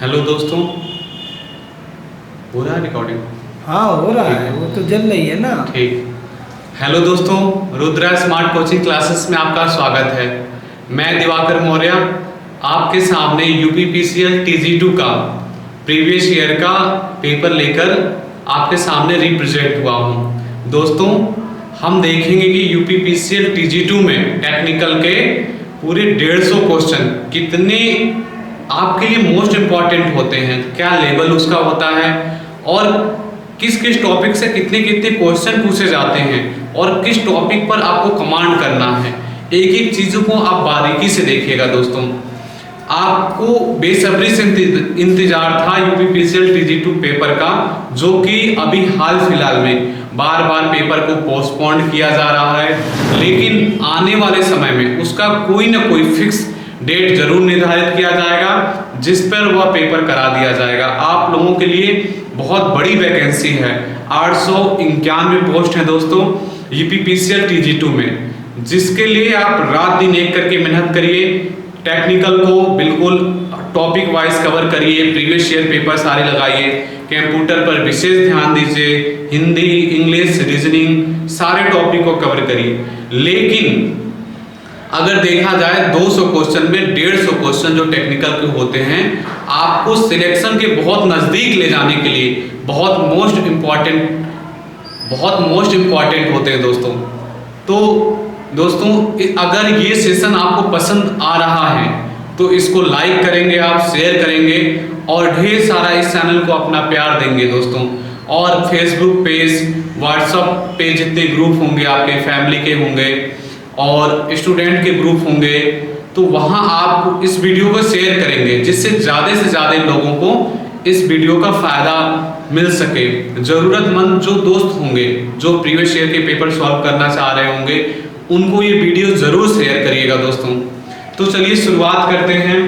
Hello दोस्तों, हो रहा है रिकॉर्डिंग? हाँ हो रहा है, वो तो जल रही है ना। ठीक। हेलो दोस्तों, रुद्रा स्मार्ट कोचिंग क्लासेस में आपका स्वागत है। मैं दिवाकर मौर्य आपके सामने यूपीपीसीएल TG2 का प्रीवियस ईयर का पेपर लेकर आपके सामने रिप्रेजेंट हुआ हूँ। दोस्तों, हम देखेंगे कि यूपीपीसीएल TG2 में टेक्निकल के पूरे 150 क्वेश्चन कितने आपके लिए मोस्ट इम्पॉर्टेंट होते हैं, क्या लेवल उसका होता है और किस किस टॉपिक से कितने कितने क्वेश्चन पूछे जाते हैं और किस टॉपिक पर आपको कमांड करना है। एक एक चीज़ों को आप बारीकी से देखिएगा। दोस्तों, आपको बेसब्री से इंतजार था यूपीपीसीएल TG2 पेपर का, जो कि अभी हाल फिलहाल में बार बार पेपर को पोस्टपोन किया जा रहा है, लेकिन आने वाले समय में उसका कोई ना कोई फिक्स डेट जरूर निर्धारित किया जाएगा जिस पर वह पेपर करा दिया जाएगा। आप लोगों के लिए बहुत बड़ी वैकेंसी है, 891 पोस्ट है दोस्तों यूपीपीसीएल TG2 में, जिसके लिए आप रात दिन एक करके मेहनत करिए। टेक्निकल को बिल्कुल टॉपिक वाइज कवर करिए, प्रीवियस ईयर पेपर सारे लगाइए, कंप्यूटर पर विशेष ध्यान दीजिए, हिंदी, इंग्लिश, रीजनिंग सारे टॉपिक को कवर करिए। लेकिन अगर देखा जाए 200 क्वेश्चन में 150 क्वेश्चन जो टेक्निकल के होते हैं, आपको सिलेक्शन के बहुत नज़दीक ले जाने के लिए बहुत मोस्ट इम्पॉर्टेंट होते हैं दोस्तों। तो दोस्तों, अगर ये सेशन आपको पसंद आ रहा है तो इसको लाइक करेंगे, आप शेयर करेंगे और ढेर सारा इस चैनल को अपना प्यार देंगे दोस्तों। और फेसबुक पेज, व्हाट्सएप पे जितने ग्रुप होंगे आपके फैमिली के होंगे और स्टूडेंट के ग्रुप होंगे, तो वहाँ आप इस वीडियो को शेयर करेंगे जिससे ज़्यादा से ज़्यादा लोगों को इस वीडियो का फ़ायदा मिल सके। ज़रूरतमंद जो दोस्त होंगे जो प्रीवियस ईयर के पेपर सॉल्व करना चाह रहे होंगे, उनको ये वीडियो ज़रूर शेयर करिएगा दोस्तों। तो चलिए शुरुआत करते हैं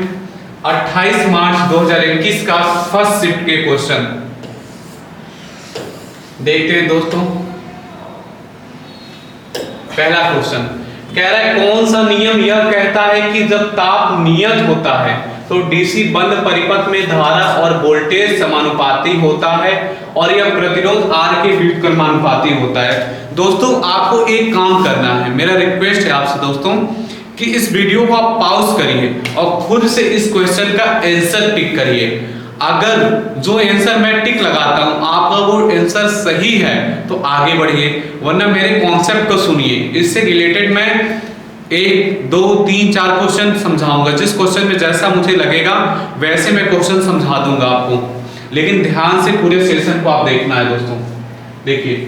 28 मार्च 2021 का फर्स्ट शिफ्ट के क्वेश्चन देखते हैं दोस्तों। पहला क्वेश्चन कह रहा है, कौन सा नियम यह कहता है कि जब ताप नियत होता है तो डीसी बंद परिपथ में धारा और वोल्टेज समानुपाती होता है और यह प्रतिरोध R के व्युत्क्रमानुपाती होता है। दोस्तों, आपको एक काम करना है, मेरा रिक्वेस्ट है आपसे दोस्तों कि इस वीडियो को आप पॉज करिए और खुद से इस क्वेश्चन का आंसर टिक करिए। अगर जो आंसर मैं टिक लगाता हूं आपका वो आंसर सही है तो आगे बढ़िए, वरना मेरे कॉन्सेप्ट को सुनिए। इससे रिलेटेड मैं 1, 2, 3, 4 क्वेश्चन समझाऊंगा। जिस क्वेश्चन में जैसा मुझे लगेगा वैसे मैं क्वेश्चन समझा दूंगा आपको, लेकिन ध्यान से पूरे सेशन को आप देखना है दोस्तों। देखिए,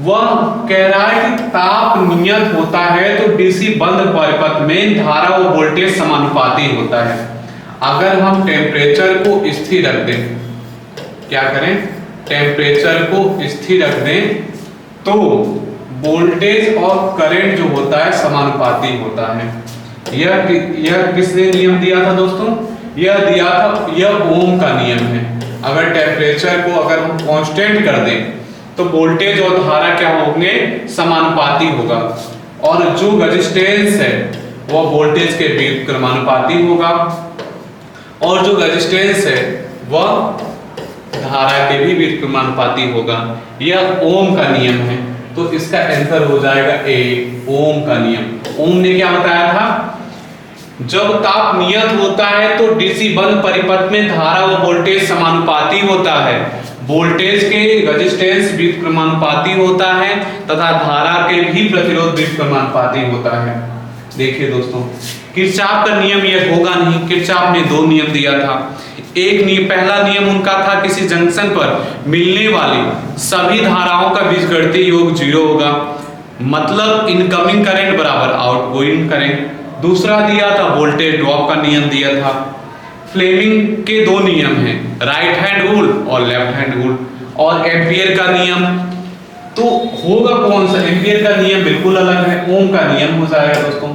वह कह रहा है कि ताप नियत होता है तो डीसी बंद परिपथ में धारा व वोल्टेज समानुपाती होता है। अगर हम टेम्परेचर को स्थिर रख दें, क्या करें, टेम्परेचर को स्थिर रख दें तो वोल्टेज और करंट जो होता है समानुपाती होता है। यह किसने नियम दिया था दोस्तों? यह दिया था, यह ओम का नियम है। अगर टेम्परेचर को अगर हम कांस्टेंट कर दें तो वोल्टेज और धारा क्या होंगे, समानुपाती होगा, और जो रेजिस्टेंस है वह वोल्टेज के व्युत्क्रमानुपाती होगा और जो रेजिस्टेंस है वह धारा के भी व्युत्क्रमानुपाती होगा। यह ओम का नियम है, तो इसका आंसर हो जाएगा ए, ओम का नियम। ओम ने क्या बताया था? जब ताप नियत होता है तो डीसी बंद परिपथ में धारा व वोल्टेज समानुपाती होता है, वोल्टेज के रेजिस्टेंस व्युत्क्रमानुपाती होता है तथा धारा के भी प्रतिरोध व्युत्क्रमानुपाती होता है। देखिए दोस्तों, किरचॉफ का नियम यह होगा नहीं। किरचॉफ ने 2 नियम दिया था। एक नियम, पहला नियम उनका था किसी जंक्शन पर मिलने वाली सभी धाराओं का बीजगणितीय योग 0 होगा, मतलब इनकमिंग करंट बराबर आउटगोइंग करंट। दूसरा दिया था वोल्टेज ड्रॉप का नियम दिया था। फ्लेमिंग के 2 नियम हैं, राइट हैंड रूल और लेफ्ट हैंड रूल, और एम्पियर का नियम। तो होगा कौन सा? एम्पियर का नियम बिल्कुल अलग है, ओम का नियम हो जाएगा दोस्तों।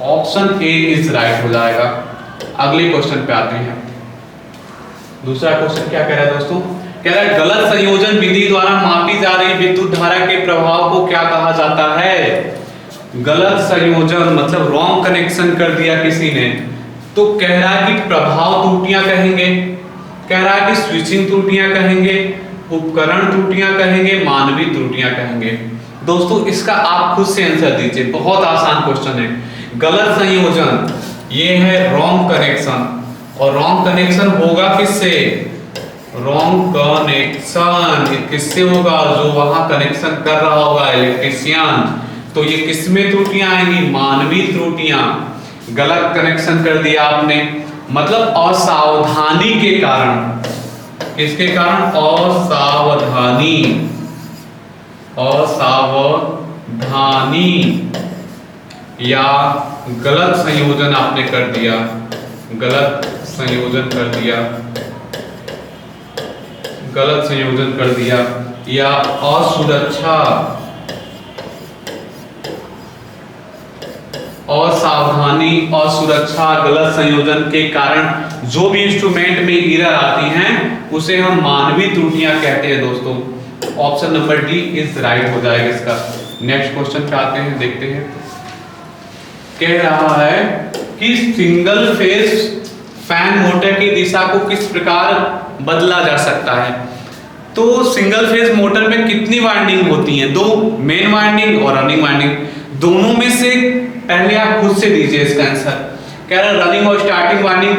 ऑप्शन ए इज राइट हो जाएगा। अगले क्वेश्चन पे आते हैं। दूसरा क्वेश्चन क्या कह रहा है दोस्तों? कह रहा है, गलत संयोजन विधि द्वारा मापी जा रही विद्युत धारा के प्रभाव को क्या कहा जाता है? गलत संयोजन मतलब रॉन्ग कनेक्शन कर दिया किसी ने, तो कह रहा है कि प्रभाव त्रुटियां कहेंगे, कह रहा है कि स्विचिंग त्रुटियां कहेंगे, उपकरण त्रुटियां कहेंगे, मानवीय त्रुटियां कहेंगे। दोस्तों इसका आप खुद से आंसर दीजिए, बहुत आसान क्वेश्चन है। गलत संयोजन ये है रॉन्ग कनेक्शन, और रॉन्ग कनेक्शन होगा किससे? रॉन्ग कनेक्शन किससे होगा? जो वहां कनेक्शन कर रहा होगा, इलेक्ट्रीशियन। तो ये किसमें त्रुटियां आएंगी? मानवीय त्रुटियां। गलत कनेक्शन कर दिया आपने, मतलब असावधानी के कारण। किसके कारण? असावधानी, असावधानी या गलत संयोजन आपने कर दिया, गलत संयोजन कर दिया, गलत संयोजन कर दिया, या असुरक्षा, असावधानी, असुरक्षा, गलत संयोजन के कारण जो भी इंस्ट्रूमेंट में एरर आती हैं उसे हम मानवीय त्रुटियां कहते हैं दोस्तों। Option number D is right हो जाएगा इसका। नेक्स्ट क्वेश्चन पे आते हैं, देखते हैं। कह रहा है कि सिंगल फेज फैन मोटर की दिशा को किस प्रकार बदला जा सकता है। तो सिंगल फेज मोटर में कितनी वाइंडिंग होती हैं? दो, मेन वाइंडिंग और रनिंग वाइंडिंग। दोनों में से पहले आप खुद से दीजिए इसका आंसर। कह रहा है रनिंग और स्टार्टिंग वाइंडिंग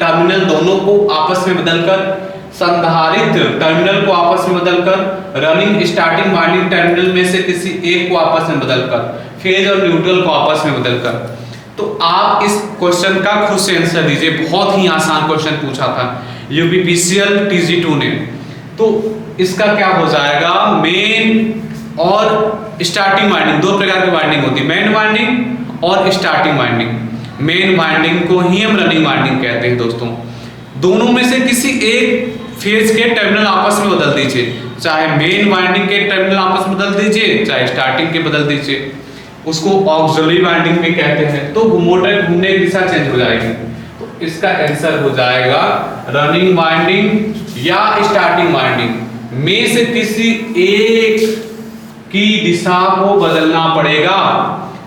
टर्मिनल दोनों को आपस में बदलकर, संधारित्र टर्मिनल को आपस में बदलकर, रनिंग स्टार्टिंग वाइंडिंग टर्मिनल में से किसी एक को आपस में बदलकर, फेज और न्यूट्रल को आपस में बदलकर। तो आप इस क्वेश्चन का खुद से आंसर दीजिए, बहुत ही आसान क्वेश्चन पूछा था यूपीपीसीएल TG2 ने। तो इसका क्या हो जाएगा? मेन और स्टार्टिंग वाइंडिंग, दो प्रकार की वाइंडिंग होती है, मेन वाइंडिंग और स्टार्टिंग वाइंडिंग। मेन वाइंडिंग को ही हम रनिंग वाइंडिंग कहते हैं दोस्तों। दोनों में से किसी एक फेज के टर्मिनल आपस में बदल दीजिए, चाहे मेन वाइंडिंग के टर्मिनल आपस में बदल दीजिए, चाहे स्टार्टिंग के बदल दीजिए, उसको ऑक्सिलरी वाइंडिंग भी कहते हैं। तो मोटर घूमने की दिशा चेंज हो जाएगी। तो इसका आंसर हो जाएगा रनिंग वाइंडिंग या स्टार्टिंग वाइंडिंग में से किसी एक की दिशा को बदलना पड़ेगा।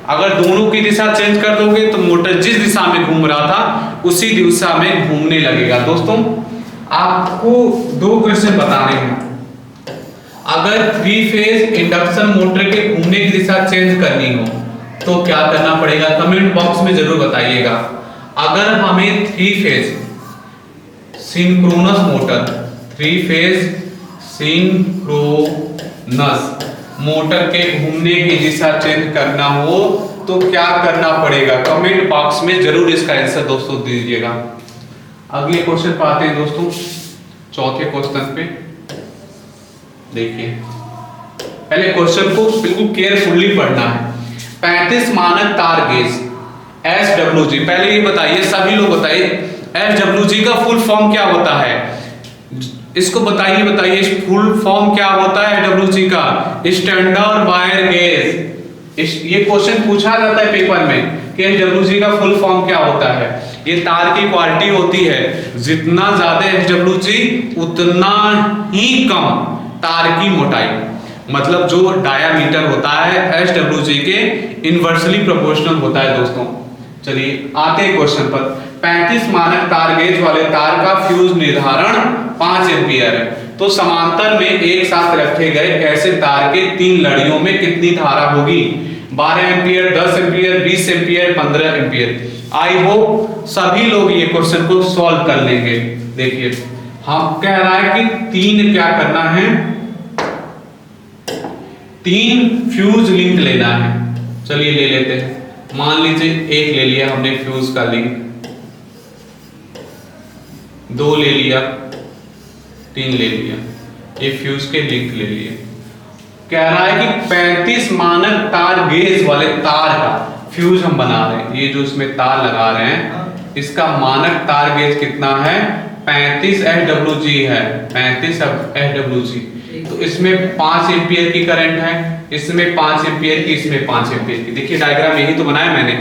अगर दोनों की दिशा चेंज कर दोगे तो मोटर जिस दिशा में घूम रहा था उसी दिशा में घूमने लगेगा। दोस्तों आपको दो क्वेश्चन बताने हैं। अगर 3 फेज इंडक्शन मोटर के घूमने की दिशा चेंज करनी हो तो क्या करना पड़ेगा? कमेंट बॉक्स में जरूर बताइएगा। अगर हमें 3 phase synchronous motor, 3 phase synchronous motor के घूमने की दिशा चेंज करना हो तो क्या करना पड़ेगा? कमेंट बॉक्स में जरूर इसका आंसर दोस्तों दीजिएगा। अगले क्वेश्चन पे आते हैं दोस्तों, चौथे क्वेश्चन पे। देखिए पहले क्वेश्चन को बिल्कुल केयरफुली पढ़ना है। 35 मानक तार गेज SWG, पहले ये बताइए, सभी लोग बताइए SWG का फुल फॉर्म क्या होता है? इसको बताइए, बताइए फुल फॉर्म क्या होता है SWG का? Standard wire gauge. ये क्वेश्चन पूछा जाता है पेपर में कि SWG का फुल फॉर्म क्या होता है। ये तार की क्वालिटी होती है, जितना ज्यादा SWG उतना ही कम तार की मोटाई, मतलब जो डायामीटर होता है SWG के इनवर्सली प्रोपोर्शनल होता है दोस्तों। चलिए आते हैं क्वेश्चन पर। 35 मानक तार गेज वाले तार का फ्यूज निर्धारण 5 एम्पीयर है। तो समांतर में एक साथ रखे गए ऐसे तार के 3 लड़ियों में कितनी धारा होगी? 12 ampere, 10 ampere, 20 ampere, 15 ampere. I hope सभी लोग ये क्वेश्चन को सॉल्व कर लेंगे। देखिए हम कह रहा है कि 3 क्या करना है? 3 फ्यूज लिंक लेना है। चलिए ले लेते हैं। मान लीजिए एक ले लिया हमने फ्यूज का लिंक, 2 ले लिया, 3 ले लिया, ये फ्यूज के लिंक ले लिए। कह रहा है कि 35 मानक तार गेज वाले तार का फ्यूज हम बना रहे हैं। ये जो इसमें तार लगा रहे हैं इसका मानक तार गेज कितना है? 35 SWG है, 35 SWG। तो इसमें 5 एम्पीयर की करंट है, इसमें 5 एम्पीयर की, इसमें 5 एम्पीयर की। देखिए डायग्राम यही तो बनाया मैंने।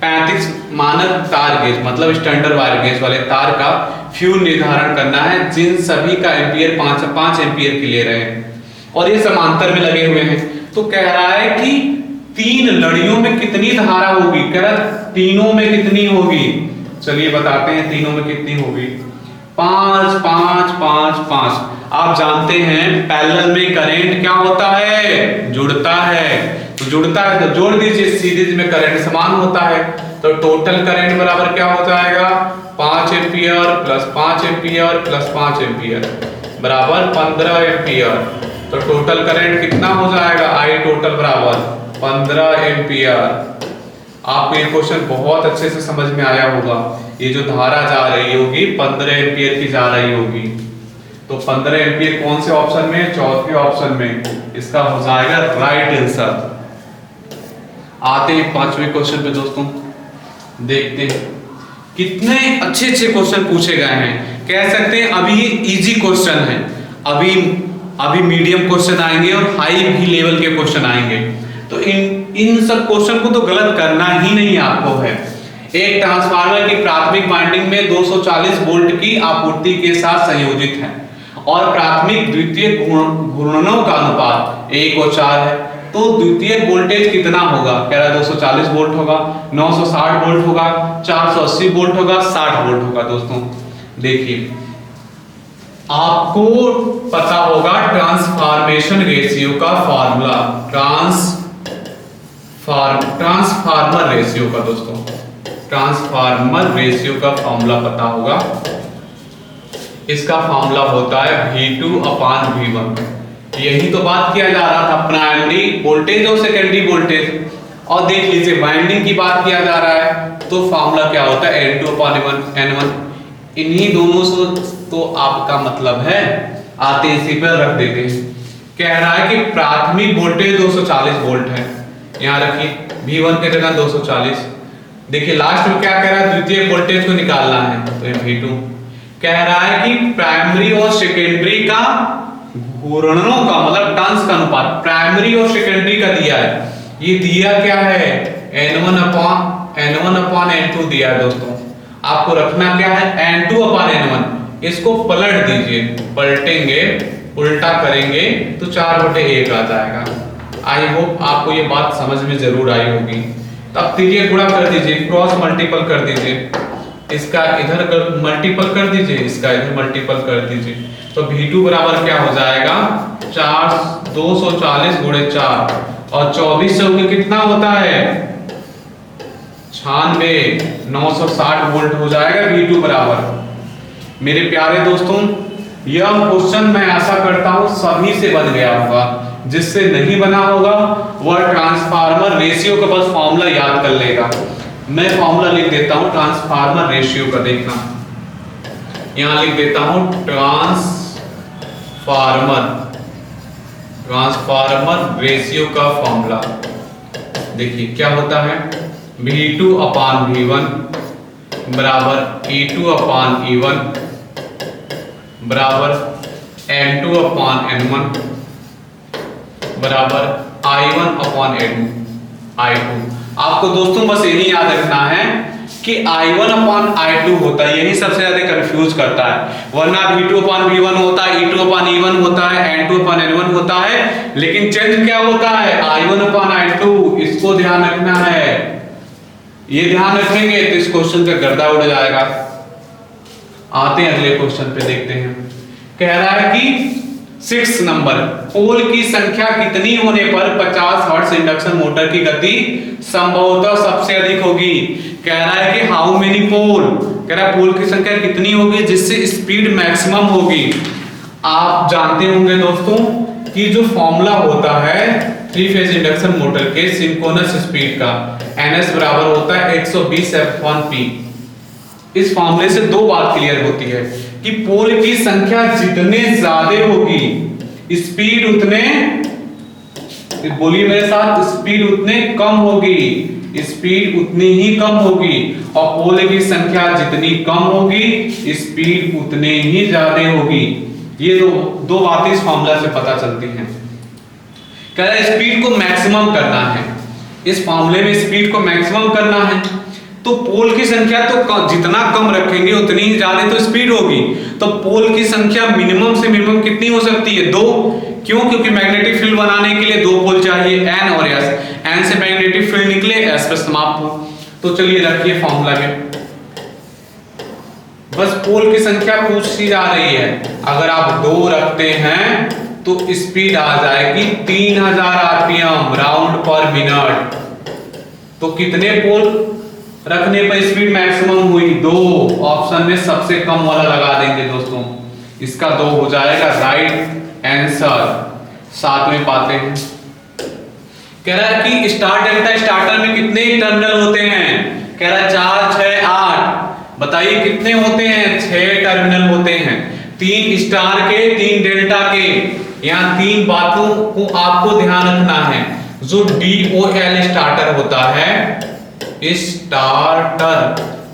35 मानक तार गेज मतलब स्टैंडर्ड वायर गेज वाले तार का फ्यूज निर्धारण करना है जिन सभी का एम्पीयर 5 एम्पीयर की ले रहे हैं और ये समांतर में लगे हुए हैं। तो कह रहा है कि 3 लड़ियों में कितनी धारा होगी? कह रहा तीनों में कितनी होगी? चलिए बताते हैं तीनों में कितनी होगी। 5 5 5 5। आप जानते हैं पैरेलल में करंट क्या होता है, जुड़ता है। तो जुड़ता है तो जोड़ दीजिए, सीरीज में करंट समान होता है। तो टोटल करंट बराबर क्या हो जाएगा, 5 ampere plus 5 ampere plus 5 ampere बराबर 15 एम्पियर। तो टोटल करंट कितना हो जाएगा, आई टोटल बराबर 15 एम्पियर। आपको ये क्वेश्चन बहुत अच्छे से समझ में आया होगा। ये जो धारा जा रही होगी 15 एम्पियर की जा रही होगी। तो 15 एम्पियर कौन से ऑप्शन में, चौथे ऑप्शन में। इसका हो जाएगा राइट आंसर। आते हैं पांचवें क्वेश्चन पे दोस्तों, देखते हैं कितने अच्छे अच्छे क्वेश्चन पूछे गए हैं। कह सकते हैं अभी इजी क्वेश्चन है, अभी मीडियम क्वेश्चन आएंगे और हाई भी लेवल के क्वेश्चन आएंगे। तो इन सब क्वेश्चन को तो गलत करना ही नहीं आपको है। एक ट्रांसफार्मर की प्राथमिक वाइंडिंग में 240 वोल्ट की आपूर्ति के साथ संयोजित है और प्राथमिक द्वितीयक घूर्णनों का अनुपात 1:4 है। तो द्वितीयक वोल्टेज कितना होगा, कह रहा है 240 वोल्ट होगा, 960 वोल्ट होगा, 480 वोल्ट होगा, 60 वोल्ट होगा। दोस्तों देखिए, आपको पता होगा ट्रांसफॉर्मेशन रेशियो का फॉर्मूला, ट्रांसफार्मर रेशियो का। दोस्तों ट्रांसफार्मर रेशियो का फॉर्मूला पता होगा। इसका फॉर्मूला होता है V2/V1। यही तो बात किया जा रहा था, प्राइमरी वोल्टेज और सेकेंडरी वोल्टेज। और देख लीजिए वाइंडिंग की बात किया जा रहा है तो फॉर्मूला क्या होता है, N2/N1। इन्हीं दोनों से तो आपका मतलब है। आते इसी पर रख देते हैं। कह रहा है कि प्राथमिक वोल्टेज 240 वोल्ट है, यहाँ रखिए V1 के जगह 240। देखिए लास्ट में क्या कह रहा है, द्वितीय वोल्टेज को निकालना है, तो V2। कह रहा है कि प्राइमरी और सेकेंडरी का घूर्णनों का मतलब टर्न्स का अनुपात प्राइमरी और सेकेंडरी का दिया है। ये दिया क्या है, N1/N2 दिया है। दोस्तों आपको रखना क्या है, N2/N1। इसको पलट दीजिए, पलटेंगे उल्टा करेंगे तो 4/1 आ जाएगा। आई होप आपको ये बात समझ में जरूर आई होगी। तो अब तिर्यक गुणा कर दीजिए, क्रॉस मल्टीपल कर दीजिए, इसका इधर मल्टीपल कर दीजिए, इसका इधर मल्टीपल कर दीजिए। तो V2 बराबर क्या हो जाएगा, 240 × 4 और 24 से कितना होता है, 96, 960 वोल्ट हो जाएगा V2 बराबर। मेरे प्यारे दोस्तों, यह क्वेश्चन मैं आशा करता हूं सभी से बन गया होगा। जिससे नहीं बना होगा वह ट्रांसफार्मर रेशियो का बस फॉर्मूला याद कर लेगा। मैं फॉर्मूला लिख देता हूं ट्रांसफार्मर रेशियो का, देखना यहां लिख देता हूं ट्रांसफार्मर रेशियो का फॉर्मूला। देखिए क्या होता है, V2/V1 बराबर E2/E1 बराबर N2/N1 बराबर I1/I2। आपको दोस्तों बस यही याद रखना है कि I1/I2 होता है, यही सबसे ज्यादा कंफ्यूज करता है। वरना V2/V1 होता है, E2/E1 होता है, N2/N1 होता है, लेकिन चेंज क्या होता है, I1/I2। इसको ध्यान रखना है। ये ध्यान रखेंगे तो इस क्वेश्चन का गर्दा उड़ जाएगा। आते हैं अगले क्वेश्चन पे, देखते हैं। कह रहा है कि 6 नंबर, पोल की संख्या कितनी होने पर 50 हर्ट्ज इंडक्शन मोटर की गति संभवतः सबसे अधिक होगी। कह रहा है कि हाउ मेनी पोल, कह रहा है पोल की संख्या कितनी होगी जिससे स्पीड मैक्सिमम होगी। आप जानते होंगे दोस्तों कि जो फॉर्मूला होता है 3 फेज इंडक्शन मोटर के सिंक्रोनस स्पीड का, NS बराबर होता है 120 F1P। इस फॉर्मूले से दो बात क्लियर होती है कि पोल की संख्या जितने ज्यादा होगी स्पीड उतने, बोलिए मेरे साथ, स्पीड उतने कम होगी, स्पीड उतनी ही कम होगी। और पोल की संख्या जितनी कम होगी स्पीड उतने ही ज्यादा होगी। ये दो बातें इस फॉर्मूला से पता चलती हैं। कह रहा है स्पीड को मैक्सिमम करना है, इस फॉर्मूले में स्पीड को मैक्सिमम करना है तो पोल की संख्या तो जितना कम रखेंगे उतनी ही ज्यादा तो स्पीड होगी। तो पोल की संख्या मिनिमम से मिनिमम कितनी हो सकती है, 2। क्यों, क्योंकि मैग्नेटिक फील्ड बनाने के लिए 2 पोल चाहिए, N और S। N से मैग्नेटिक फील्ड निकले, S पे समाप्त हो। तो चलिए रखिए फॉर्मूला में, बस पोल की संख्या पूछी जा रही है। अगर आप 2 रखते हैं तो स्पीड आ जाएगी 3000 आरपीएम राउंड पर मिनट। तो कितने पोल रखने पर स्पीड मैक्सिमम हुई? 2। ऑप्शन में सबसे कम वाला लगा देंगे दोस्तों, इसका 2 हो जाएगा राइट आंसर। 7 में पाते हैं, कह रहा है कि स्टार डेल्टा स्टार्टर में कितने टर्मिनल होते हैं? कह रहा है 4, 6, 8। बताइए कितने होते हैं? 6 टर्मिनल होते हैं, 3 स्टार के 3 डेल्टा के। यहाँ 3 बातों को आपको ध्यान रखना है। जो DOL स्टार्टर होता है, स्टार्टर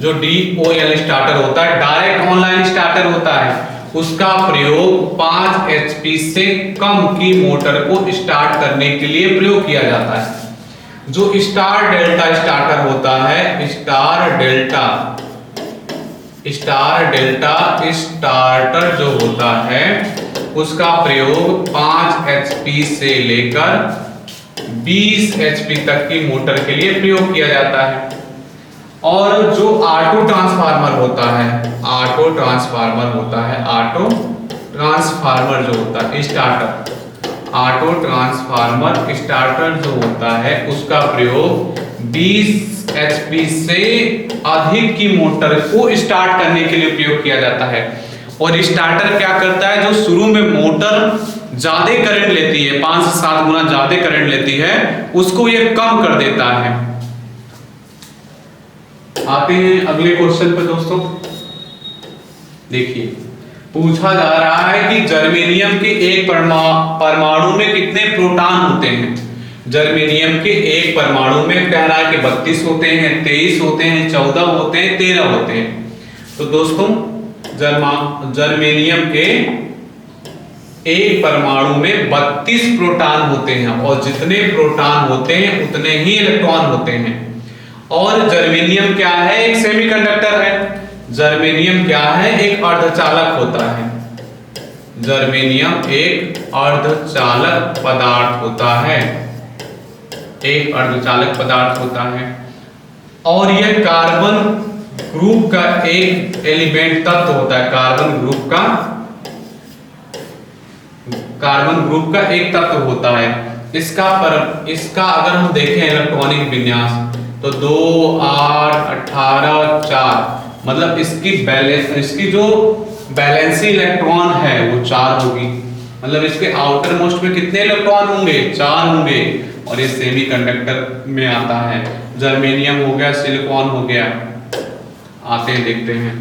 जो DOL स्टार्टर होता है, डायरेक्ट ऑनलाइन स्टार्टर होता है, उसका प्रयोग 5 HP से कम की मोटर को स्टार्ट करने के लिए प्रयोग किया जाता है। जो स्टार डेल्टा स्टार्टर होता है, स्टार डेल्टा स्टार्टर जो होता है, उसका प्रयोग 5 HP से लेकर 20 HP तक की मोटर के लिए प्रयोग किया जाता है। और जो ऑटो ट्रांसफार्मर होता है, ऑटो ट्रांसफार्मर जो होता है स्टार्टर, ऑटो ट्रांसफार्मर स्टार्टर जो होता है, उसका प्रयोग 20 HP से अधिक की मोटर को स्टार्ट करने के लिए प्रयोग किया जाता है। और स्टार्टर क्या करता है? जो शुरू में मोटर ज्यादा करंट लेती है, 5 से 7 गुना ज्यादा करंट लेती है, उसको ये कम कर देता है। आते हैं अगले क्वेश्चन पे दोस्तों। देखिए, पूछा जा रहा है कि जर्मेनियम के एक परमाणु में कितने प्रोटॉन होते हैं? जर्मेनियम के एक परमाणु में कह रहा है कि 32 होते हैं, 23 होते हैं, 14 होते हैं, 13 होते हैं। तो दोस्तों जर्मेनियम के एक परमाणु में 32 प्रोटॉन होते हैं, और जितने प्रोटॉन होते हैं उतने ही इलेक्ट्रॉन होते हैं। और जर्मेनियम क्या है? एक सेमीकंडक्टर है। जर्मेनियम क्या है? एक अर्धचालक होता है। जर्मेनियम एक अर्धचालक पदार्थ होता है, एक अर्धचालक पदार्थ होता है। और यह कार्बन ग्रुप का एक एलिमेंट तत्व होता है। कार्बन ग्रुप का एक तत्व होता है। इसका अगर हम देखें इलेक्ट्रॉनिक विन्यास तो 2, 8, 18, 4, मतलब इसकी जो बैलेंसी इलेक्ट्रॉन है वो 4 होगी। मतलब इसके आउटर मोस्ट में कितने इलेक्ट्रॉन होंगे? 4 होंगे। और ये सेमीकंडक्टर में आता है। जर्मेनियम हो गया, सिलिकॉन हो गया। आते हैं, देखते हैं।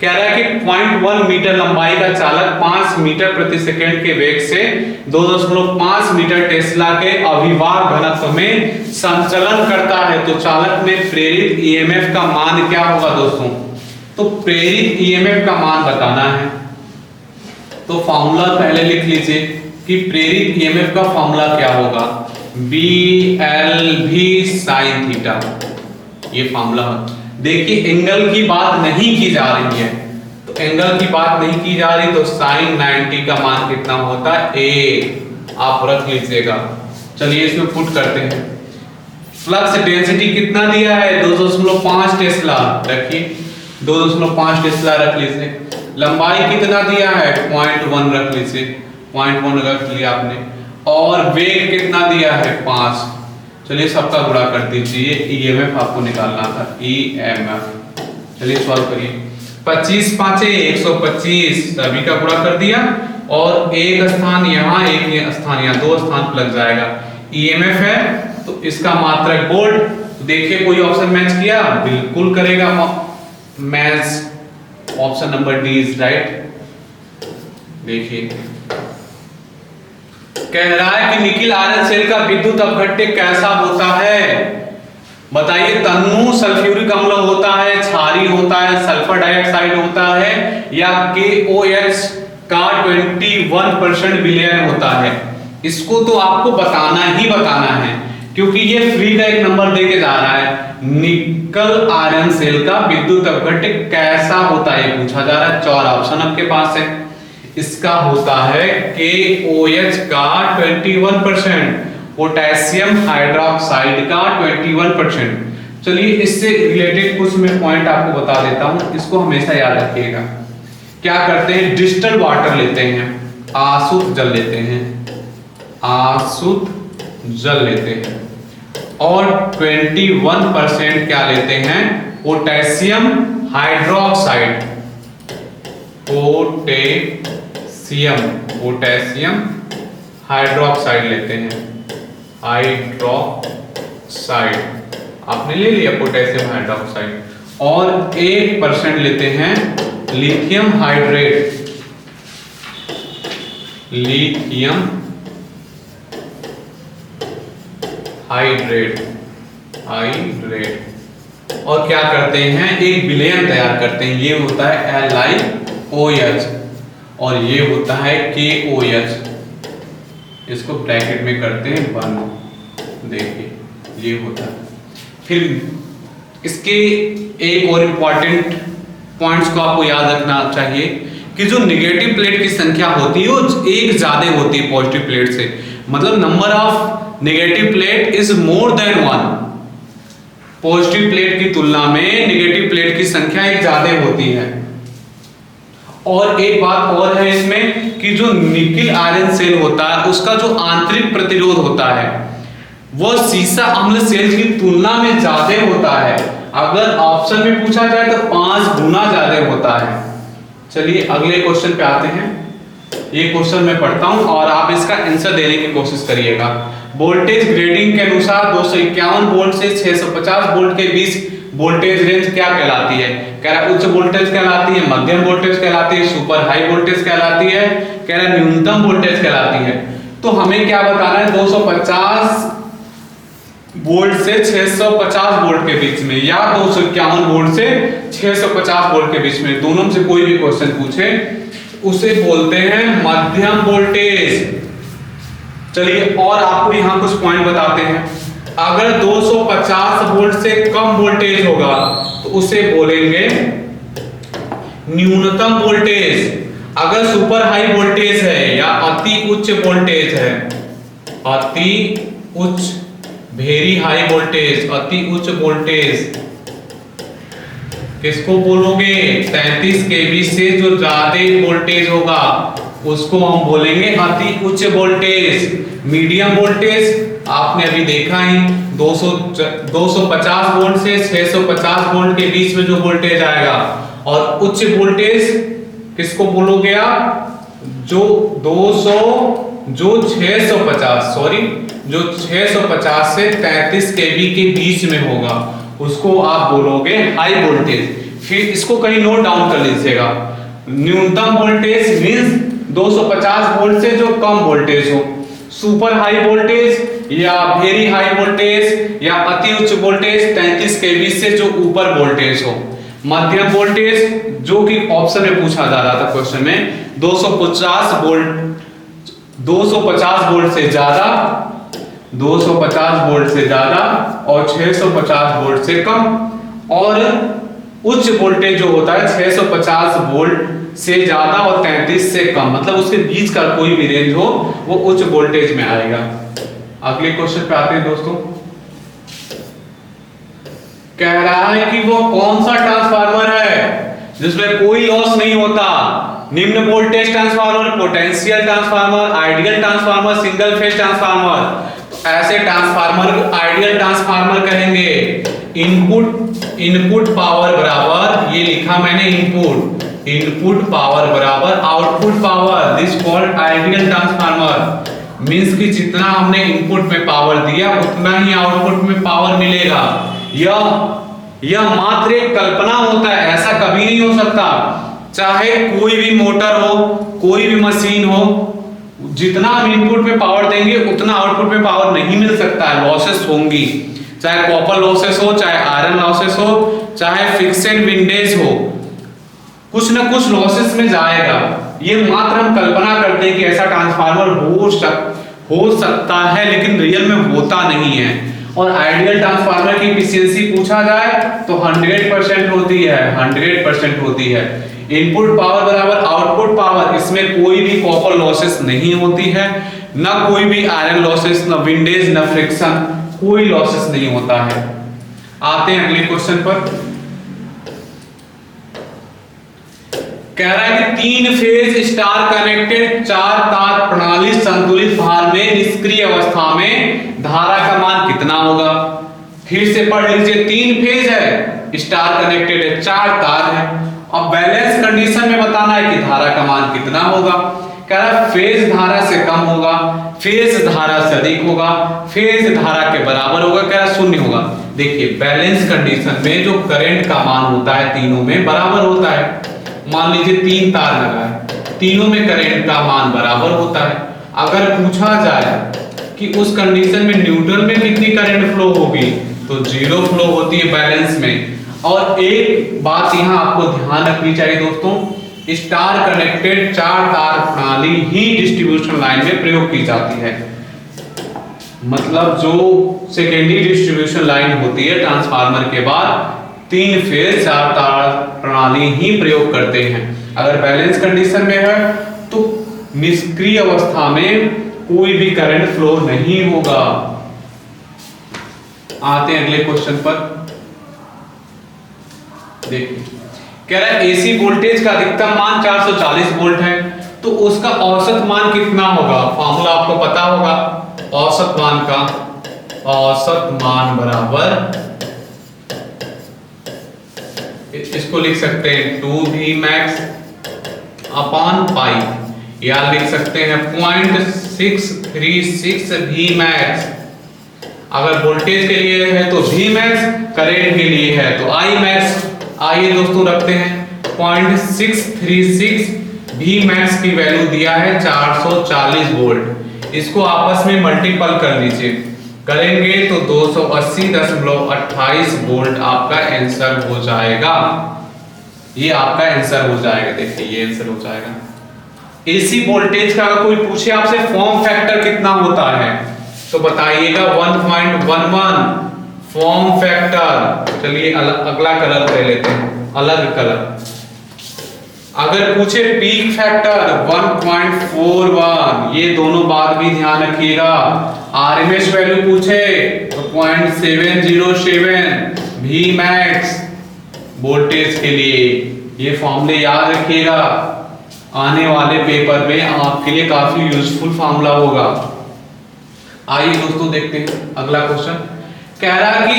कह रहा है कि 0.1 मीटर लंबाई का चालक 5 मीटर प्रति सेकंड के वेग से 2.5 मीटर टेस्ला के अभिवाह घनत्व में संचलन करता है। तो चालक में प्रेरित ईएमएफ का मान क्या होगा दोस्तों? तो प्रेरित ईएमएफ का मान बताना है। तो फॉर्मूला पहले लिख लीजिए कि प्रेरित ईएमएफ का फॉर्मूला क्या होगा? BLV sin थीटा, ये फॉर्मूला। देखिए, एंगल की बात नहीं की जा रही है, तो एंगल की बात नहीं की जा रही तो sin 90 का मान कितना होता है? 1। आप रख लीजिएगा। चलिए इसमें पुट करते हैं। फ्लक्स डेंसिटी कितना दिया है? 2.5 टेस्ला। रखिए, 2.5 टेस्ला रख लीजिए। लंबाई कितना दिया है? 0.1 रख लीजिए, 0.1 रख लिया आपने। और वेग कितना दिया है? 5। चलिए सबका गुणा कर दीजिए। ईएमएफ आपको निकालना था, ईएमएफ। चलिए सॉल्व करिए। 25 5 125, सभी का गुणा कर दिया। और एक स्थान यहाँ, एक स्थान यहाँ, 2 स्थान पर लग जाएगा। ईएमएफ है तो इसका मात्रक वोल्ट। तो देखिए कोई ऑप्शन मैच किया? बिल्कुल करेगा match. Option number D is right. देखिए, कह रहा है कि निकिल आयरन सेल का विद्युत अपघट्य कैसा होता है? बताइए। तन्नु सल्फ्यूरिक अम्ल होता है, क्षारीय होता है, सल्फर डाइऑक्साइड होता है, या KOH का 21% विलयन होता है? इसको तो आपको बताना ही बताना है, क्योंकि ये फ्री का एक नंबर देके जा रहा है। निकल आयरन सेल का विद्युत अपघट्य कैसा होता है पूछा जा रहा है। 4 ऑप्शन आपके पास है। इसका होता है KOH का 21%, पोटेशियम हाइड्रोक्साइड का 21%, चलिए इससे रिलेटेड कुछ मैं पॉइंट आपको बता देता हूं, इसको हमेशा याद रखिएगा। क्या करते हैं, डिस्टिल्ड वाटर लेते हैं, आसुत जल लेते हैं, आसुत जल लेते हैं, और 21% क्या लेते हैं, पोटेशियम हाइड्रोक्साइड, पोटेशियम हाइड्रोक्साइड लेते हैं, हाइड्रोक्साइड आपने ले लिया पोटेशियम हाइड्रोक्साइड, और 1% लेते हैं लिथियम हाइड्रेट, लिथियम हाइड्रेट, और क्या करते हैं, एक विलयन तैयार करते हैं, ये होता है LiOH और ये होता है KOH, इसको ब्रैकेट में करते हैं बंद, देखिए ये होता है। फिर इसके एक और इम्पॉर्टेंट पॉइंट्स को आपको याद रखना चाहिए कि जो नेगेटिव प्लेट की संख्या होती है वो एक ज्यादा होती है पॉजिटिव प्लेट से, मतलब number of negative plate is more than 1। Positive plate की तुलना में नेगेटिव प्लेट की संख्या एक ज्यादा होती है। और एक बात और है इसमें कि जो निकिल आयरन सेल होता है उसका जो आंतरिक प्रतिरोध होता है वह सीसा अम्ल सेल की तुलना में ज्यादा होता है। अगर ऑप्शन में पूछा जाए तो 5 गुना ज्यादा होता है। चलिए अगले क्वेश्चन पे आते हैं। ये क्वेश्चन मैं पढ़ता हूं और आप इसका आंसर देने की कोशिश करिएगा। वोल्टेज ग्रेडिंग के अनुसार 251 वोल्ट से 650 वोल्ट के बीच वोल्टेज रेंज क्या कहलाती है? कह रहा उच्च वोल्टेज कहलाती है, मध्यम वोल्टेज कहलाती है, सुपर हाई वोल्टेज कहलाती है, कह रहा न्यूनतम वोल्टेज कहलाती है। तो हमें क्या बताना है, 250 वोल्ट से 650 वोल्ट के बीच में या 251 वोल्ट से 650 वोल्ट के बीच में, दोनों से कोई भी क्वेश्चन पूछे उसे बोलते हैं मध्यम वोल्टेज। चलिए और आपको यहां कुछ पॉइंट बताते हैं। अगर 250 वोल्ट से कम वोल्टेज होगा तो उसे बोलेंगे न्यूनतम वोल्टेज। अगर सुपर हाई वोल्टेज है या अति उच्च वोल्टेज है, अति उच्च वेरी हाई वोल्टेज, अति उच्च वोल्टेज किसको बोलोगे? 33 केवी से जो ज्यादा वोल्टेज होगा उसको हम बोलेंगे अति उच्च वोल्टेज। मीडियम वोल्टेज आपने अभी देखा ही 250 वोल्ट से 650 वोल्ट के बीच में जो वोल्टेज आएगा। और उच्च वोल्टेज किसको बोलोगे आप? जो 650 से 33 केवी के बीच में होगा उसको आप बोलोगे हाई वोल्टेज। फिर इसको कहीं नोट डाउन कर लीजिएगा। न्यूनतम वोल्टेज मींस 250 वोल्ट से जो कम वोल्टेज हो, सुपर हाई वोल्टेज या वेरी हाई वोल्टेज या अति उच्च वोल्टेज 33 केवी से जो ऊपर वोल्टेज हो। मध्यम वोल्टेज जो कि ऑप्शन में पूछा जा रहा था क्वेश्चन में 250 वोल्ट से ज्यादा, 250 वोल्ट से ज्यादा और 650 वोल्ट से कम। और उच्च वोल्टेज जो होता है 650 वोल्ट से ज्यादा और 33 से कम, मतलब उसके बीच का कोई भी रेंज हो वो उच्च वोल्टेज में आएगा। अगले क्वेश्चन पे आते हैं दोस्तों। कह रहा है कि वो कौन सा ट्रांसफार्मर है जिसमें कोई लॉस नहीं होता? निम्न voltage transformer, potential transformer, ideal transformer, single phase transformer. तो ऐसे ट्रांसफार्मर आइडियल ट्रांसफार्मर कहेंगे। इनपुट पावर बराबर, ये लिखा मैंने इनपुट पावर बराबर output power, this called ideal transformer. Means कि जितना हमने इनपुट में पावर दिया उतना ही आउटपुट में पावर मिलेगा। यह मात्र एक कल्पना होता है, ऐसा कभी नहीं हो सकता। चाहे कोई भी मोटर हो, कोई भी मशीन हो, जितना हम इनपुट में पावर देंगे उतना आउटपुट में पावर नहीं मिल सकता है, लॉसेस होंगी। चाहे कॉपर लॉसेस हो, चाहे आयरन लॉसेस हो, चाहे फिक्सेड विंडेज हो, कुछ ना कुछ लॉसेस में जाएगा। ये मात्र हम कल्पना करते हैं कि ऐसा ट्रांसफार्मर हो सकता है, लेकिन रियल में होता नहीं है। और आइडियल ट्रांसफार्मर की एफिशिएंसी पूछा जाए तो 100% होती है, 100% होती है। इनपुट पावर बराबर आउटपुट पावर, इसमें कोई भी कॉपर लॉसेस नहीं होती है, ना कोई भी आयरन लॉसेस, ना विंडेज, ना फ्रिक्शन, कोई लॉसेस नहीं होता है। आते हैं अगले क्वेश्चन पर। कह रहा है कि 3 फेज स्टार कनेक्टेड 4 तार प्रणाली संतुलित भार में निष्क्रिय अवस्था में धारा का मान कितना होगा। फिर से पढ़ लीजिए, 3 फेज है, स्टार कनेक्टेड है, 4 तार है। अब बैलेंस कंडीशन में बताना है कि धारा का मान कितना होगा। कह रहा है फेज धारा से कम होगा, फेज धारा से अधिक होगा, फेज धारा के बराबर होगा, कह रहा शून्य होगा। देखिए बैलेंस कंडीशन में जो करंट का मान होता है तीनों में बराबर होता है। मान लीजिए 3 तार लगा है, तीनों में करंट का मान बराबर होता है। अगर पूछा जाए कि उस कंडीशन में न्यूट्रल में कितनी करंट फ्लो होगी, तो 0 फ्लो होती है बैलेंस में। और एक बात यहाँ आपको ध्यान रखनी चाहिए दोस्तों, स्टार कनेक्टेड 4 तार प्रणाली ही डिस्ट्रीब्यूशन लाइन में प्रयोग की जाती है। मतलब जो सेकेंडरी डिस्ट्रीब्यूशन लाइन होती है ट्रांसफार्मर के बाद 3 फेज 4 तार प्रणाली ही प्रयोग करते हैं। अगर बैलेंस कंडीशन में है तो निष्क्रिय अवस्था में कोई भी करंट फ्लो नहीं होगा। आते हैं अगले क्वेश्चन पर। देखिए कह रहा है एसी वोल्टेज का अधिकतम मान 440 वोल्ट है, तो उसका औसत मान कितना होगा। फॉर्मूला आपको पता होगा औसत मान का। औसत मान बराबर, इसको लिख सकते हैं 2V max अपॉन पाई, या लिख सकते हैं 0.636 V max। अगर वोल्टेज के लिए है तो V max, करंट के लिए है तो I max। आइए दोस्तों रखते हैं 0.636 V max की वैल्यू दिया है 440 वोल्ट। इसको आपस में मल्टीपल कर लीजिए, करेंगे तो 280.28 वोल्ट आपका आंसर हो जाएगा। ये आपका आंसर हो जाएगा। देखिए ये आंसर हो जाएगा। एसी वोल्टेज का अगर कोई पूछे आपसे फॉर्म फैक्टर कितना होता है तो बताइएगा 1.11 फॉर्म फैक्टर। चलिए अगला कलर ले लेते हैं, अलग कलर। अगर पूछे पीक फैक्टर 1.41, ये दोनों बात भी ध्यान रखिएगा। आरएमएस वैल्यू पूछे तो 0.707 V max वोल्टेज के लिए। ये फॉर्मूले याद रखिएगा, आने वाले पेपर में आपके लिए काफी यूजफुल फॉर्मूला होगा। आइए दोस्तों देखते हैं अगला क्वेश्चन। कह रहा कि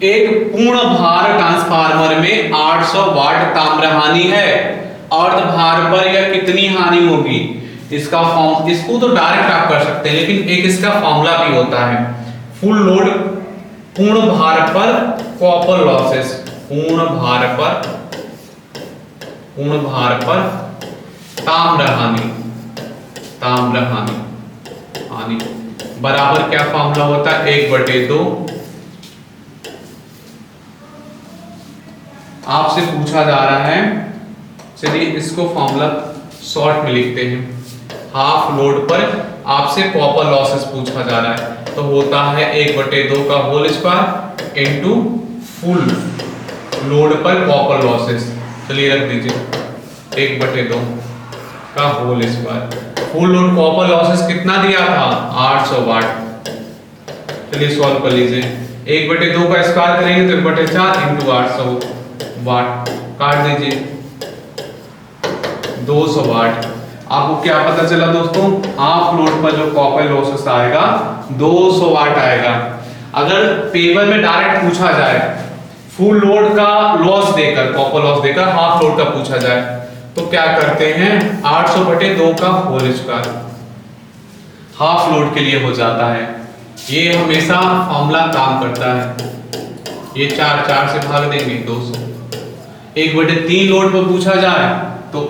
एक पूर्ण भार ट्रांसफार्मर में 800 वाट ताम्र हानि है, अर्ध भार पर यह कितनी हानि होगी। इसका फॉर्म, इसको तो डायरेक्ट आप कर सकते हैं, लेकिन एक इसका फॉर्मूला भी होता है। फुल लोड पूर्ण भार पर कॉपर लॉसेस, पूर्ण भार पर ताम्र हानि बराबर क्या फॉर्मूला होता है 1/2। आपसे पूछा जा रहा है, चलिए इसको फॉर्मूला शॉर्ट में लिखते हैं। हाफ लोड पर आपसे कॉपर लॉसेस पूछा जा रहा है तो होता है 1/2 का whole square into full load पर कॉपर लॉसेस। चलिए रख दीजिए 1/2 का whole square. Full load copper losses कितना दिया था 800 वाट। चलिए सॉल्व कर लीजिए। 1/2 का स्क्वायर करेंगे तो 1/4 इंटू 800 वाट, काट दीजिए 200 वाट। आपको क्या पता चला दोस्तों, हाफ लोड पर जो कॉपर लॉसेस आएगा 200 वाट आएगा। अगर पेपर में डायरेक्ट पूछा जाए फुल लोड का लॉस देकर, कॉपर लॉस देकर हाफ लोड का पूछा जाए तो क्या करते हैं 800/2 का होल स्क्वायर हाफ लोड के लिए हो जाता है। ये हमेशा फॉर्मूला काम करता है। ये 4 से भाग देंगे 200। 1/3 लोड पर पूछा जाए तो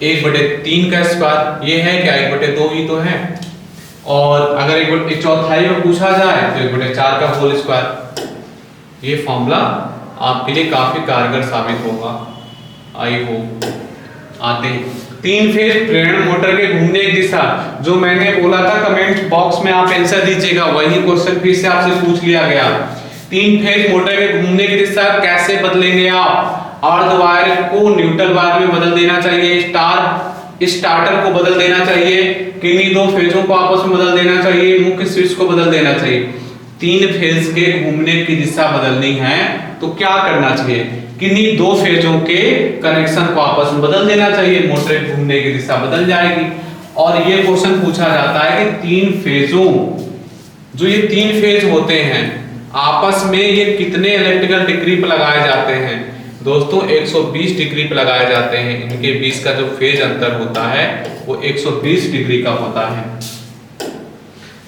1/3 का स्क्वायर, ये है क्या 1/2 ही तो है। और अगर 1/4 में पूछा जाए तो 1/4 का होल स्क्वायर। ये फॉर्मूला आपके लिए काफी कारगर साबित होगा। I hope. आते हैं 3 फेज प्रेरण मोटर के घूमने की दिशा, जो मैंने बोला था कमेंट बॉक्स में आप आंसर दीजिएगा, वही क्वेश्चन फिर से आपसे पूछ लिया गया। 3 फेज मोटर के घूमने की दिशा कैसे बदलेंगे आप। अर्ध वायर को न्यूट्रल वायर में बदल देना चाहिए, स्टार्टर को बदल देना चाहिए, किन्हीं 2 फेजों को आपस में बदल देना चाहिए, मुख्य स्विच को बदल देना चाहिए। 3 फेज के घूमने की दिशा बदलनी है तो क्या करना चाहिए? किन्हीं 2 फेजों के कनेक्शन को आपस में बदल देना चाहिए, मोटर घूमने की दिशा बदल जाएगी। और ये क्वेश्चन पूछा जाता है कि 3 फेजों, जो ये 3 फेज होते हैं आपस में ये कितने इलेक्ट्रिकल डिग्री पर लगाए जाते हैं? दोस्तों 120 डिग्री पर लगाए जाते हैं। इनके बीच का जो फेज अंतर होता है वो 120 डिग्री का होता है।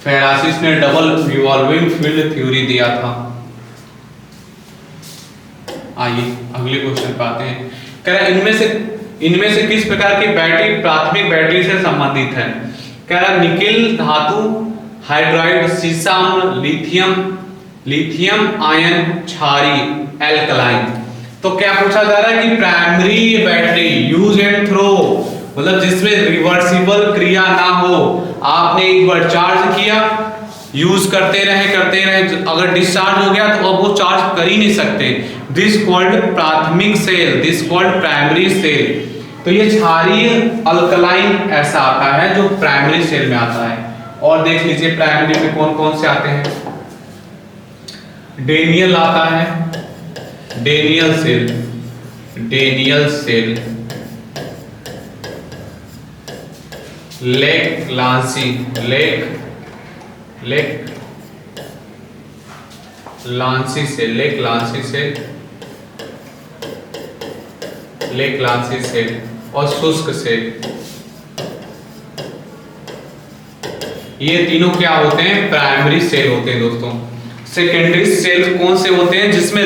फेरासिस ने डबल रिवॉल्विंग फील्ड थ्योरी दिया था। आइए अगले क्वेश्चन पे आते हैं। कह रहा इनमें से किस प्रकार की बैटरी प्राथमिक बैटरी से संबंधित है? कह रहा निकेल धातु, हाइड्राइड, सीसा अम्ल, लिथियम आयन, क्षारी, एल्कलाइन। तो क्या पूछा जा रहा है कि primary battery use and throw, मतलब जिसमें रिवर्सिबल क्रिया ना हो, आपने एक बार चार्ज किया, यूज करते रहे, अगर डिस्चार्ज हो गया तो अब वो चार्ज कर ही नहीं सकते। दिस कॉल्ड प्राथमिक cell, this called primary cell. तो ये क्षारीय अल्कलाइन ऐसा आता है जो प्राइमरी सेल में आता है। और देख लीजिए प्राइमरी में कौन कौन से आते हैं? डेनियल आता है, डेनियल सेल, लेक लांसी सेल और शुष्क सेल। ये तीनों क्या होते हैं? प्राइमरी सेल होते हैं दोस्तों। सेकेंडरी सेल कौन से होते हैं? जिसमें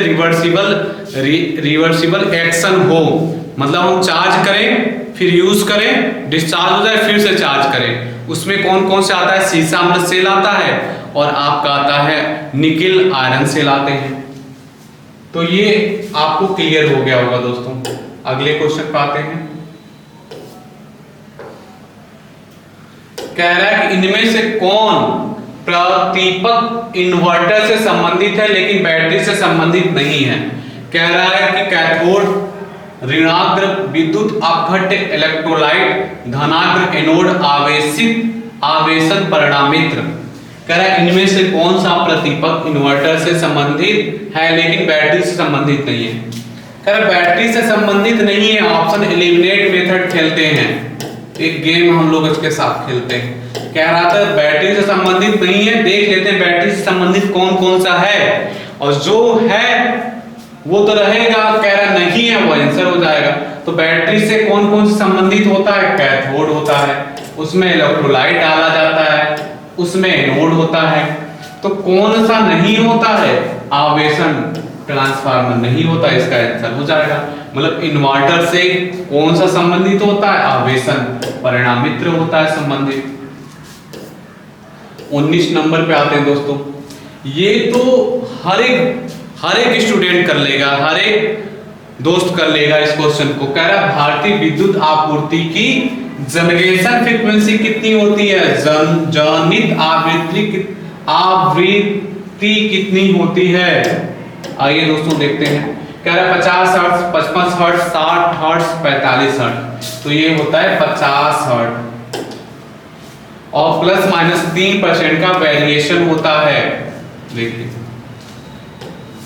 रिवर्सिबल एक्शन हो, मतलब हम चार्ज करें फिर यूज करें, डिस्चार्ज हो जाए फिर से चार्ज करें। उसमें कौन कौन से आता है? सीसा अम्ल सेल आता है और आपका आता है निकेल आयरन सेल आते हैं। तो ये आपको क्लियर हो गया होगा दोस्तों। अगले क्वेश्चन पे आते हैं। कह रहा है कि इनमें से कौन प्रतिपक इन्वर्टर से संबंधित है लेकिन बैटरी से संबंधित नहीं है? कह रहा है कि कैथोड ऋणाग्र विद्युत अपघट्य इलेक्ट्रोलाइट, धनाग्र एनोड आवेशन परिणामित्र। कह रहा है इनमें से कौन सा प्रतिपक इन्वर्टर से संबंधित है लेकिन बैटरी से संबंधित नहीं है? कह रहा बैटरी से संबंधित नहीं है। ऑप्शन एलिमिनेट मेथड खेलते हैं, एक गेम हम लोग इसके साथ खेलते हैं। कह रहा था बैटरी से संबंधित नहीं है, देख लेते हैं बैटरी से संबंधित कौन कौन सा है, और जो है वो तो रहेगा, कह रहा नहीं है वो आंसर हो जाएगा। तो बैटरी से कौन कौन से संबंधित होता है? कैथोड होता है, उसमें इलेक्ट्रोलाइट डाला जाता है, उसमें एनोड होता है। तो कौन सा नहीं होता है? आवेशन ट्रांसफार्मर नहीं होता, इसका आंसर हो जाएगा। मतलब इन्वर्टर से कौन सा संबंधित होता है? आवेशन परिणामित्र होता है संबंधित। 19 नंबर पे आते हैं दोस्तों। ये तो हर एक स्टूडेंट कर लेगा, हर एक दोस्त कर लेगा इस क्वेश्चन को। कह रहा भारतीय विद्युत आपूर्ति की जनरेशन फ्रीक्वेंसी कितनी होती है? जनित आवृत्ति कितनी होती है? आइए दोस्तों देखते हैं। कह रहा 50 हर्ट्ज, 55 हर्ट्ज, 60 हर्ट्ज, 45 हर्ट्ज। तो ये होता है 50 हर्ट्ज और प्लस माइनस 3% का वेरिएशन होता है। देखिए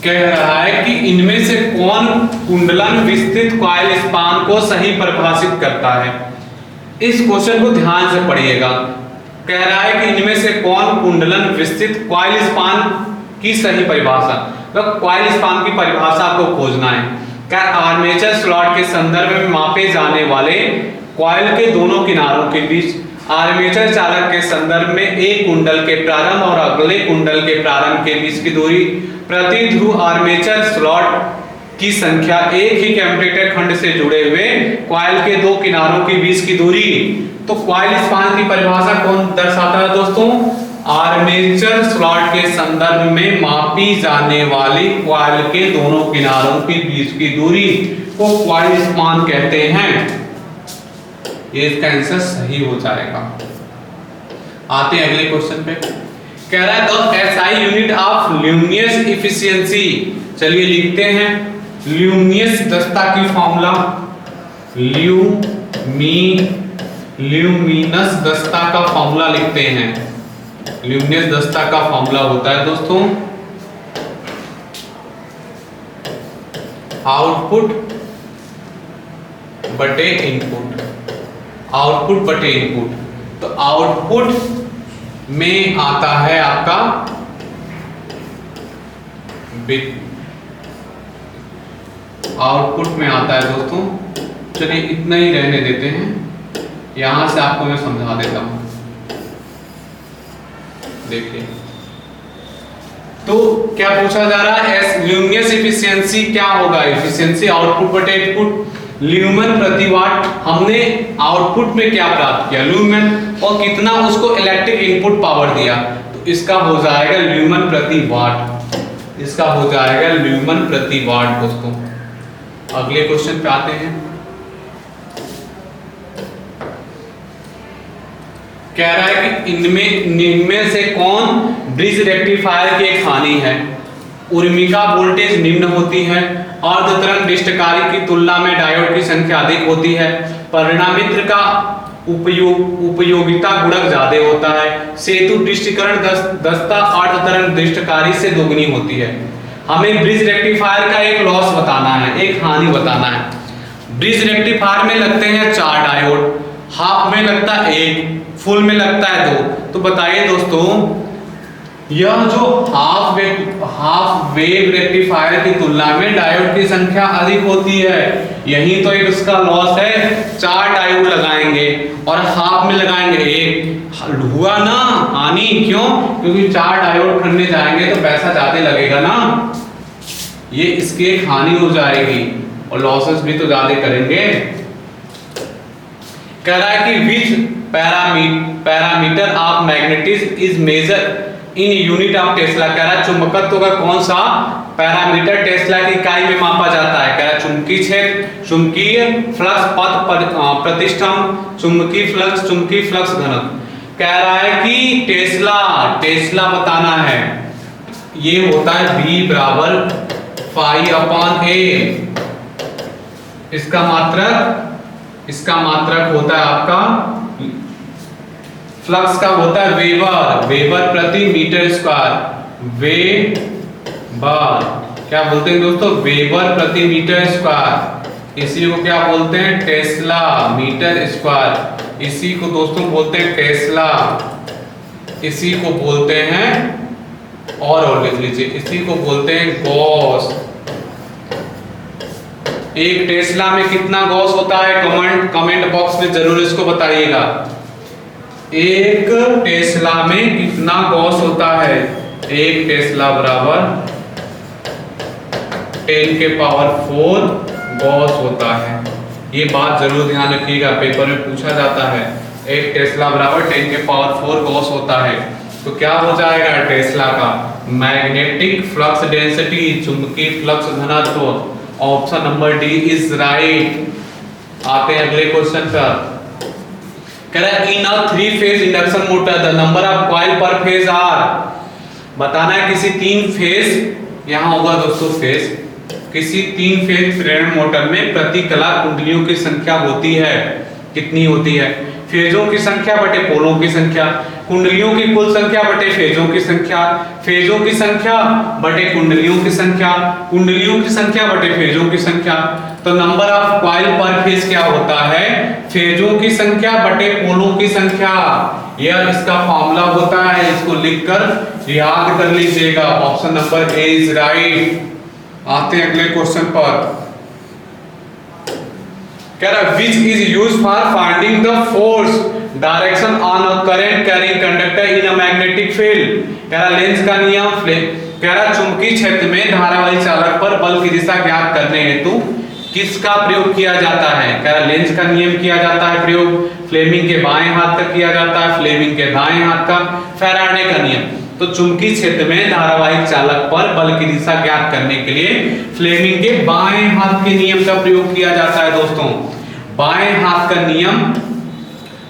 कह रहा है कि इनमें से कौन कुंडलन विस्तृत कॉइल स्पान को सही परिभाषित करता है? इस क्वेश्चन को ध्यान से पढ़िएगा। कह रहा है कि इनमें से कौन कुंडलन विस्तृत कॉइल स्पान की सही परिभाषा, तो कॉइल स्पान की परिभाषा को खोजना है। क्या आर्मेचर स्लॉट के संदर्भ में मापे जाने वाले कॉइल के दोनों किनारों के बीच आर्मेचर चालक के संदर्भ में एक कुंडल के प्रारंभ और अगले कुंडल के प्रारंभ के बीच की दूरी, प्रति ध्रुव आर्मेचर स्लॉट की संख्या, एक ही कम्यूटेटर खंड से जुड़े हुए कॉइल के 2 किनारों के बीच की दूरी। तो कॉइल स्पान की परिभाषा कौन दर्शाता है दोस्तों? आर्मेचर स्लॉट के संदर्भ में मापी जाने वाली कॉइल के दोनों किनारों के बीच की दूरी को कॉइल स्पान कहते हैं। ये इसका आंसर सही हो जाएगा। आते हैं अगले क्वेश्चन पे। कह रहा है the SI unit of luminous efficiency, चलिए लिखते हैं। ल्यूमिनस दस्ता की फॉर्मूला, ल्यूमिनस दस्ता का फॉर्मूला लिखते हैं। ल्यूमिनस दस्ता का फॉर्मूला होता है दोस्तों आउटपुट बटे इनपुट, आउटपुट बटे इनपुट। तो आउटपुट में आता है आपका आउटपुट में आता है दोस्तों, चलिए इतना ही रहने देते हैं, यहां से आपको मैं समझा देता हूं। देखिए तो क्या पूछा जा रहा है, एस ल्यूमिनस एफिशिएंसी क्या होगा, एफिशिएंसी आउटपुट बटे इनपुट, ल्यूमेन प्रति वाट। हमने आउटपुट में क्या प्राप्त किया, ल्यूमेन, और कितना उसको इलेक्ट्रिक इनपुट पावर दिया, तो इसका हो जाएगा ल्यूमेन प्रति वाट, इसका हो जाएगा ल्यूमेन प्रति वाट दोस्तों। अगले क्वेश्चन पे आते हैं। कह रहा है कि इनमें से कौन ब्रिज रेक्टिफायर की एक हानि है। उर्मिका वोल्टेज निम्न होती है, अर्ध तरंग दृष्टकारी की तुलना में डायोड की संख्या अधिक होती है, परिणामित्र का उपयोगिता गुणक ज्यादा होता है, सेतु दृष्टिकरण दस्ता अर्ध तरंग दृष्टकारी से दोगुनी होती है। हमें ब्रिज रेक्टिफायर का एक लॉस बताना है, एक हानि बताना है। ब्रिज रेक्टिफायर में लगते हैं 4 डायोड, हाफ में लगता है 1, फुल में लगता है 2। तो बताइए दोस्तों, यह जो हाफ वेव रेक्टिफायर की तुलना में डायोड की संख्या अधिक होती है, यही तो एक उसका लॉस है। 4 डायोड लगाएंगे और हाफ में लगाएंगे 1, हुआ ना हानि। क्यों? क्योंकि 4 डायोड खरीदने जाएंगे तो पैसा ज्यादा लगेगा ना, ये इसकी एक हानि हो जाएगी और लॉसेस भी तो ज्यादा करेंगे। कह रहा है कि which parameter of magnetism is measure in unit of tesla. कह रहा है चुंबकत्व का कौन सा पैरामीटर टेस्ला की इकाई में मापा जाता है। कह रहा है चुंबकीय क्षेत्र, चुंबकीय फ्लक्स पथ प्रतिष्ठम, चुंबकीय फ्लक्स घनत्व। कह रहा है कि टेस्ला बताना है, ये होता है V बराबर π/A। इसका मात्रक होता है आपका, फ्लक्स का होता है वेबर प्रति मीटर स्क्वायर। वेबर क्या बोलते हैं दोस्तों, वेबर प्रति मीटर स्क्वायर। इसी को क्या बोलते हैं, टेस्ला मीटर स्क्वायर। इसी को दोस्तों बोलते हैं टेस्ला, इसी को बोलते हैं, और लिख लीजिए, इसी को बोलते हैं गॉस। एक टेस्ला में कितना गॉस होता है, कमेंट बॉक्स में जरूर इसको बताइएगा। एक टेस्ला में कितना गॉस होता है, एक टेस्ला बराबर 10⁴ गॉस होता है। ये बात जरूर ध्यान रखिएगा, पेपर में पूछा जाता है। एक टेस्ला बराबर 10⁴ गॉस होता है। तो क्या हो जाएगा टेस्ला का, मैग्नेटिक फ्लक्स डेंसिटी, चुंबकीय फ्लक्स घनत्व। Option number D is right. आते हैं अगले क्वेश्चन पर। कह रहा है इन अ 3 phase induction motor the number of coil पर फेज आर। बताना है किसी 3 फेज, यहां होगा दोस्तों फेज, किसी 3 फेज प्रेरण मोटर में प्रति कला कुंडलियों की संख्या होती है, कितनी होती है, फेजों की संख्या बटे पोलों की संख्या, कुंडलियों की कुल संख्या बटे फेजों की संख्या, फेजों की संख्या बटे कुंडलियों की संख्या, कुंडलियों की संख्या बटे फेजों की संख्या। तो नंबर ऑफ कॉइल पर फेज क्या होता है, फेजों की संख्या बटे पोलों की संख्या। यह इसका फॉर्मूला होता है, इसको लिखकर याद कर लीजिएगा। Option number A is right. आते हैं अगले क्वेश्चन पर। कह रहा which is use for finding the force direction on a current carrying conductor in a magnetic field. कह रहा लेंज का नियम, कह रहा चुंबकीय क्षेत्र में धारावाही चालक पर बल की दिशा ज्ञात करने हेतु किसका प्रयोग किया जाता है। कह रहा लेंज का नियम किया जाता है प्रयोग, फ्लेमिंग के बाएं हाथ का किया जाता है, फ्लेमिंग के दाएं हाथ का, फैराडे का नियम। तो चुंबकीय क्षेत्र में धारावाहिक चालक पर बल की दिशा ज्ञात करने के लिए फ्लेमिंग के बाएं हाथ के नियम का प्रयोग किया जाता है दोस्तों। बाएं हाथ का नियम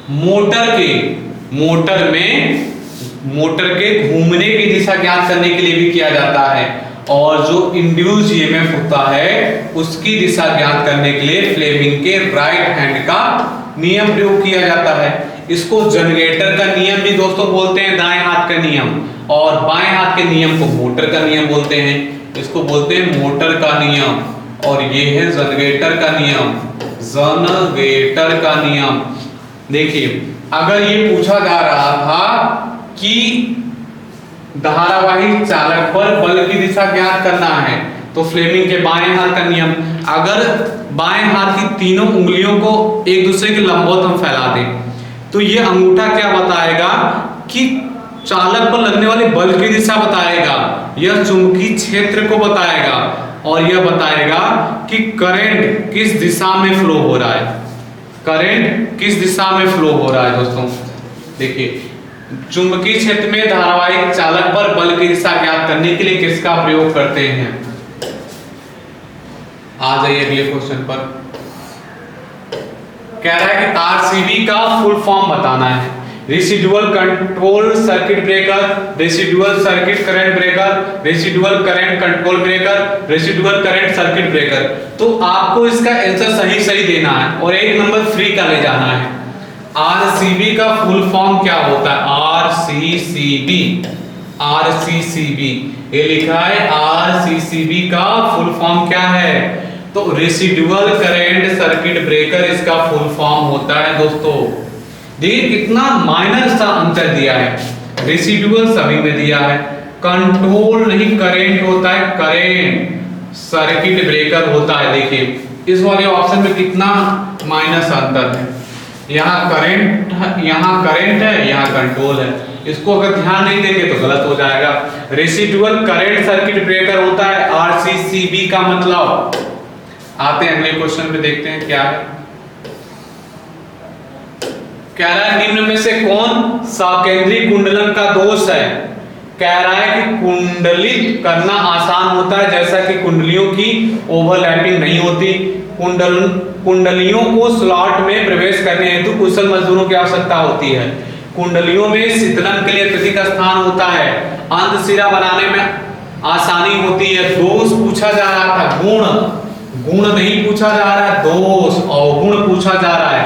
मोटर के घूमने की दिशा ज्ञात करने के लिए भी किया जाता है, और जो इंड्यूस ईएमएफ होता है उसकी दिशा ज्ञात करने के लिए फ्लेमिंग के राइट हैंड का नियम प्रयोग किया जाता है। इसको जनरेटर का नियम भी दोस्तों बोलते हैं, दाएं हाथ का नियम, और बाएं हाथ के नियम को मोटर का नियम बोलते हैं। इसको बोलते हैं मोटर का नियम, और ये है जनरेटर का नियम, जनरेटर का नियम। देखिए अगर ये पूछा जा रहा था कि धारावाही चालक पर बल की दिशा ज्ञात करना है, तो फ्लेमिंग के बाएं हाथ का नियम, अगर बाएं हाथ की तीनों उंगलियों को एक दूसरे के लंबवत हम फैला दें तो ये अंगूठा क्या बताएगा कि चालक पर लगने वाले बल की दिशा बताएगा, यह चुंबकीय क्षेत्र को बताएगा, और यह बताएगा कि करंट किस दिशा में फ्लो हो रहा है, करंट किस दिशा में फ्लो हो रहा है। दोस्तों देखिए चुंबकीय क्षेत्र में धारावाहिक चालक पर बल की दिशा ज्ञात करने के लिए किसका प्रयोग करते हैं। आ जाइए अगले क्वेश्चन पर। कह रहा है कि आरसीबी का फुल फॉर्म बताना है। Residual control circuit breaker, residual circuit current breaker, residual current control breaker, residual current circuit breaker. तो आपको इसका आंसर सही सही देना है और 1 नंबर फ्री का ले जाना है। आरसीबी का फुल फॉर्म क्या होता है, आरसीसीबी, आरसीसीबी ये लिखा है। आरसीसीबी का फुल फॉर्म क्या है, तो रेसिडुअल करंट सर्किट ब्रेकर इसका फुल फॉर्म होता है। दोस्तों देखिए कितना माइनर सा अंतर दिया है, रेसिडुअल सभी में दिया है, कंट्रोल नहीं करंट होता है, करंट सर्किट ब्रेकर होता है। देखिए इस वाले ऑप्शन में कितना माइनर सा अंतर है, यहाँ करंट है, यहाँ कंट्रोल है। इसको अगर ध्यान नहीं देंगे तो गलत हो जाएगा। रेसिडुअल करंट सर्किट ब्रेकर होता है आरसीसीबी का मतलब। आते हैं अगले क्वेश्चन पे, देखते हैं क्या है। कह रहा है निम्न में से कौन सकेंद्री कुंडलन का दोष है। कह रहा है कि कुंडलित करना आसान होता है, जैसा कि कुंडलियों की ओवरलैपिंग नहीं होती। कुंडलियों को स्लॉट में प्रवेश करने हेतु कुशल मजदूरों की आवश्यकता होती है। कुंडलियों में शीतलन के लिए अत्यधिक स्थान होता है। अंत सिरा बनाने में आसानी होती है। दोष पूछा जा रहा था, गुण नहीं पूछा जा रहा है, दोष अवगुण पूछा जा रहा है।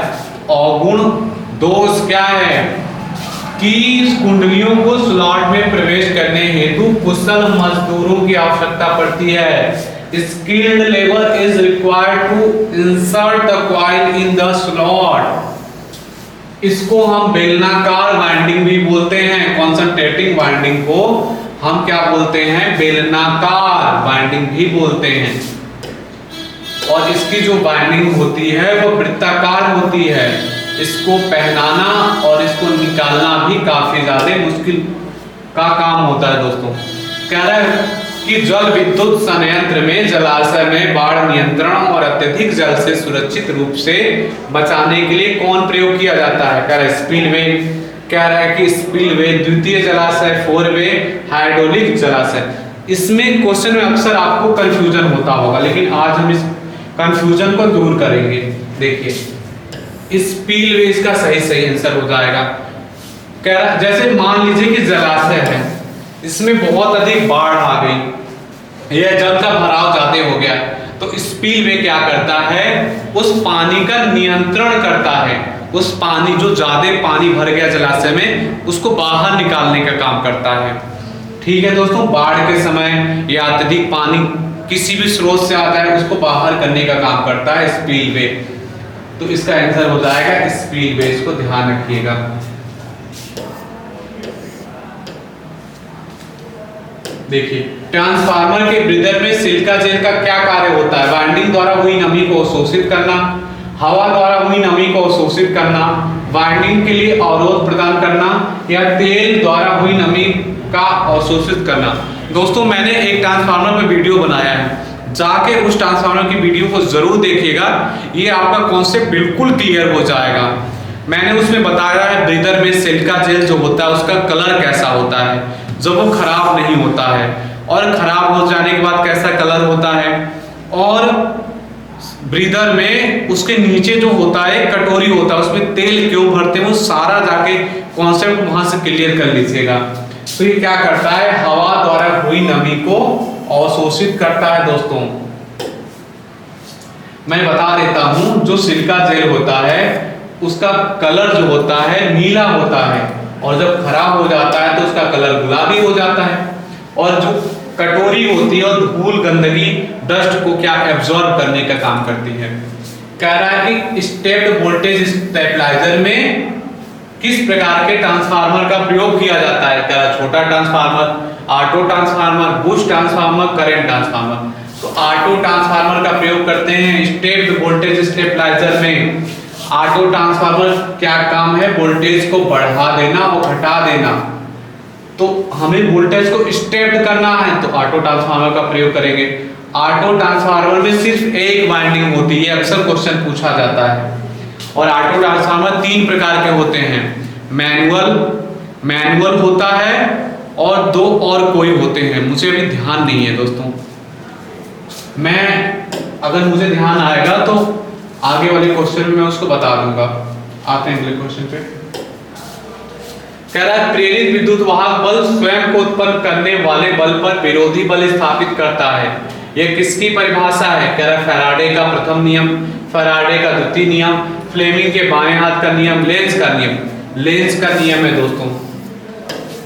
अवगुण दोष क्या है कि कुंडलियों को स्लॉट में प्रवेश करने हेतु कुशल मजदूरों की आवश्यकता पड़ती है। Skilled labor is required to insert the coil in the slot। इसको हम बेलनाकार वाइंडिंग भी बोलते हैं। कॉन्सेंट्रेटिंग वाइंडिंग को हम क्या बोलते हैं, बेलनाकार वाइंडिंग भी बोलते हैं। और इसकी जो वाइंडिंग होती है वो वृत्ताकार होती है। इसको पहनाना और इसको निकालना भी काफी ज्यादा मुश्किल का काम होता है। दोस्तों कह रहा है कि जल विद्युत संयंत्र में जलाशय में बाढ़ नियंत्रण और अत्यधिक जल से सुरक्षित रूप से बचाने के लिए कौन प्रयोग किया जाता है। कह रहा है स्पिलवे। कह रहा है कि स्पिलवे द्वितीय जलाशय, फोरवे, हाइड्रोलिक जलाशय। इसमें क्वेश्चन में अक्सर आपको कंफ्यूजन होता होगा, लेकिन आज हम इस कंफ्यूजन को दूर करेंगे। देखिए स्पिलवे इसका सही आंसर हो जाएगा। कह रहा जैसे मान लीजिए कि जलाशय है, इसमें बहुत अधिक बाढ़ आ गई, यह जल का भराव ज्यादा हो गया, तो स्पिलवे क्या करता है, उस पानी का नियंत्रण करता है। उस पानी जो ज्यादा पानी भर गया जलाशय में, उसको बाहर निकालने का काम करता है। ठीक है दोस्तों, बाढ़ के समय या अत्यधिक पानी किसी भी स्रोत से आता है, उसको बाहर करने का काम करता है स्पिलवे। तो इसका आंसर हो जाएगा स्पिलवे। इसको ध्यान रखिएगा। देखिए ट्रांसफार्मर के ब्रीदर में सिलिका जेल का क्या कार्य होता है। वाइंडिंग द्वारा हुई नमी को अवशोषित करना, हवा द्वारा हुई नमी को अवशोषित करना, वाइंडिंग के लिए अवरोध प्रदान करना, या तेल द्वारा हुई नमी का अवशोषित करना। दोस्तों मैंने एक ट्रांसफार्मर पे वीडियो बनाया है, जाके उस ट्रांसफार्मर की वीडियो को जरूर देखिएगा, ये आपका कॉन्सेप्ट बिल्कुल क्लियर हो जाएगा। मैंने उसमें बताया है ब्रीदर में सिलिका जेल जो होता है उसका कलर कैसा होता है जब वो खराब नहीं होता है, और खराब हो जाने के बाद कैसा कलर होता है, और ब्रीदर में उसके नीचे जो होता है कटोरी होता है, उसमें तेल क्यों भरते हैं, वो सारा जाके कॉन्सेप्ट वहां से क्लियर कर लीजिएगा। तो ये क्या करता है, हवा द्वारा हुई नमी को अवशोषित करता है। दोस्तों मैं बता देता हूं, जो सिलिका जेल होता है उसका कलर जो होता है नीला होता है, और जब खराब हो जाता है तो उसका कलर गुलाबी हो जाता है। और जो कटोरी होती है और धूल गंदगी डस्ट को क्या एब्जॉर्ब करने का काम करती है। कह रहा है कि स्टेप्ड वोल्टेज स्टेबलाइजर में किस प्रकार के ट्रांसफार्मर का प्रयोग किया जाता है। कह रहा छोटा transformer, auto transformer, boost transformer, current transformer. तो ऑटो ट्रांसफार्मर का प्रयोग करते हैं स्टेप्ड वोल्टेज स्टेबलाइजर में। ऑटो ट्रांसफार्मर क्या काम है, वोल्टेज को बढ़ा देना और घटा देना। तो हमें वोल्टेज को स्टेप्ड करना है तो ऑटो ट्रांसफार्मर का प्रयोग करेंगे। ऑटो ट्रांसफार्मर में सिर्फ एक वाइंडिंग होती है, अक्सर क्वेश्चन पूछा जाता है। और ऑटो ट्रांसफार्मर 3 प्रकार के होते हैं, मैनुअल होता है और 2 और कोई होते हैं, मुझे अभी ध्यान नहीं है दोस्तों। मैं अगर मुझे ध्यान आएगा तो आगे वाले क्वेश्चन में मैं उसको बता दूंगा। आते हैं अगले क्वेश्चन पे। कह रहा है प्रेरित विद्युत वाहक बल स्वयं को उत्पन्न करने वाले बल पर विरोधी बल स्थापित करता है। यह किसकी परिभाषा है। कह रहा है फैराडे का प्रथम नियम, फैराडे का द्वितीय नियम, फ्लेमिंग के बाएं हाथ का नियम, लेंज का नियम। लेंज का नियम है दोस्तों,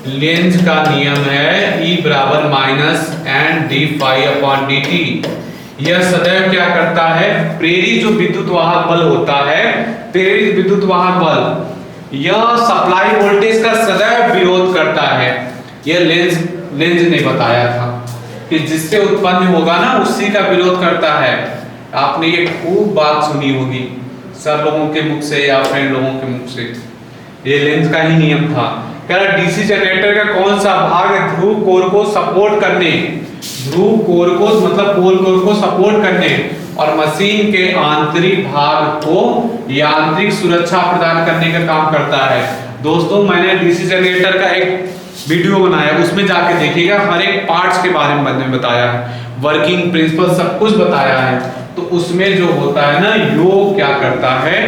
लेंज का नियम है E बराबर minus N D phi upon D T. यह सदैव क्या करता है, प्रेरित जो विद्युत वाहक बल होता है, प्रेरित विद्युत वाहक बल, यह सप्लाई वोल्टेज का सदैव विरोध करता है। यह लेंज ने बताया था कि जिससे उत्पन्न होगा ना उसी का विरोध करता है। आपने ये खूब बात सुनी होगी सर लोगों के मुख से या फ्रेंड लोगों के मुख से, ये लेंज का ही नियम था। कह रहा डीसी जनरेटर का कौन सा भाग ध्रुव कोर को सपोर्ट करने, ध्रुव कोर को मतलब पोल कोर को सपोर्ट करने और मशीन के आंतरिक भाग को यांत्रिक सुरक्षा प्रदान करने का काम करता है। दोस्तों मैंने डीसी जनरेटर का एक वीडियो बनाया, उसमें जाके देखिएगा, हर एक पार्ट्स के बारे में मैंने बताया है, वर्किंग प्रिंसिपल सब कुछ बताया है। तो उसमें जो होता है ना, योग क्या करता है,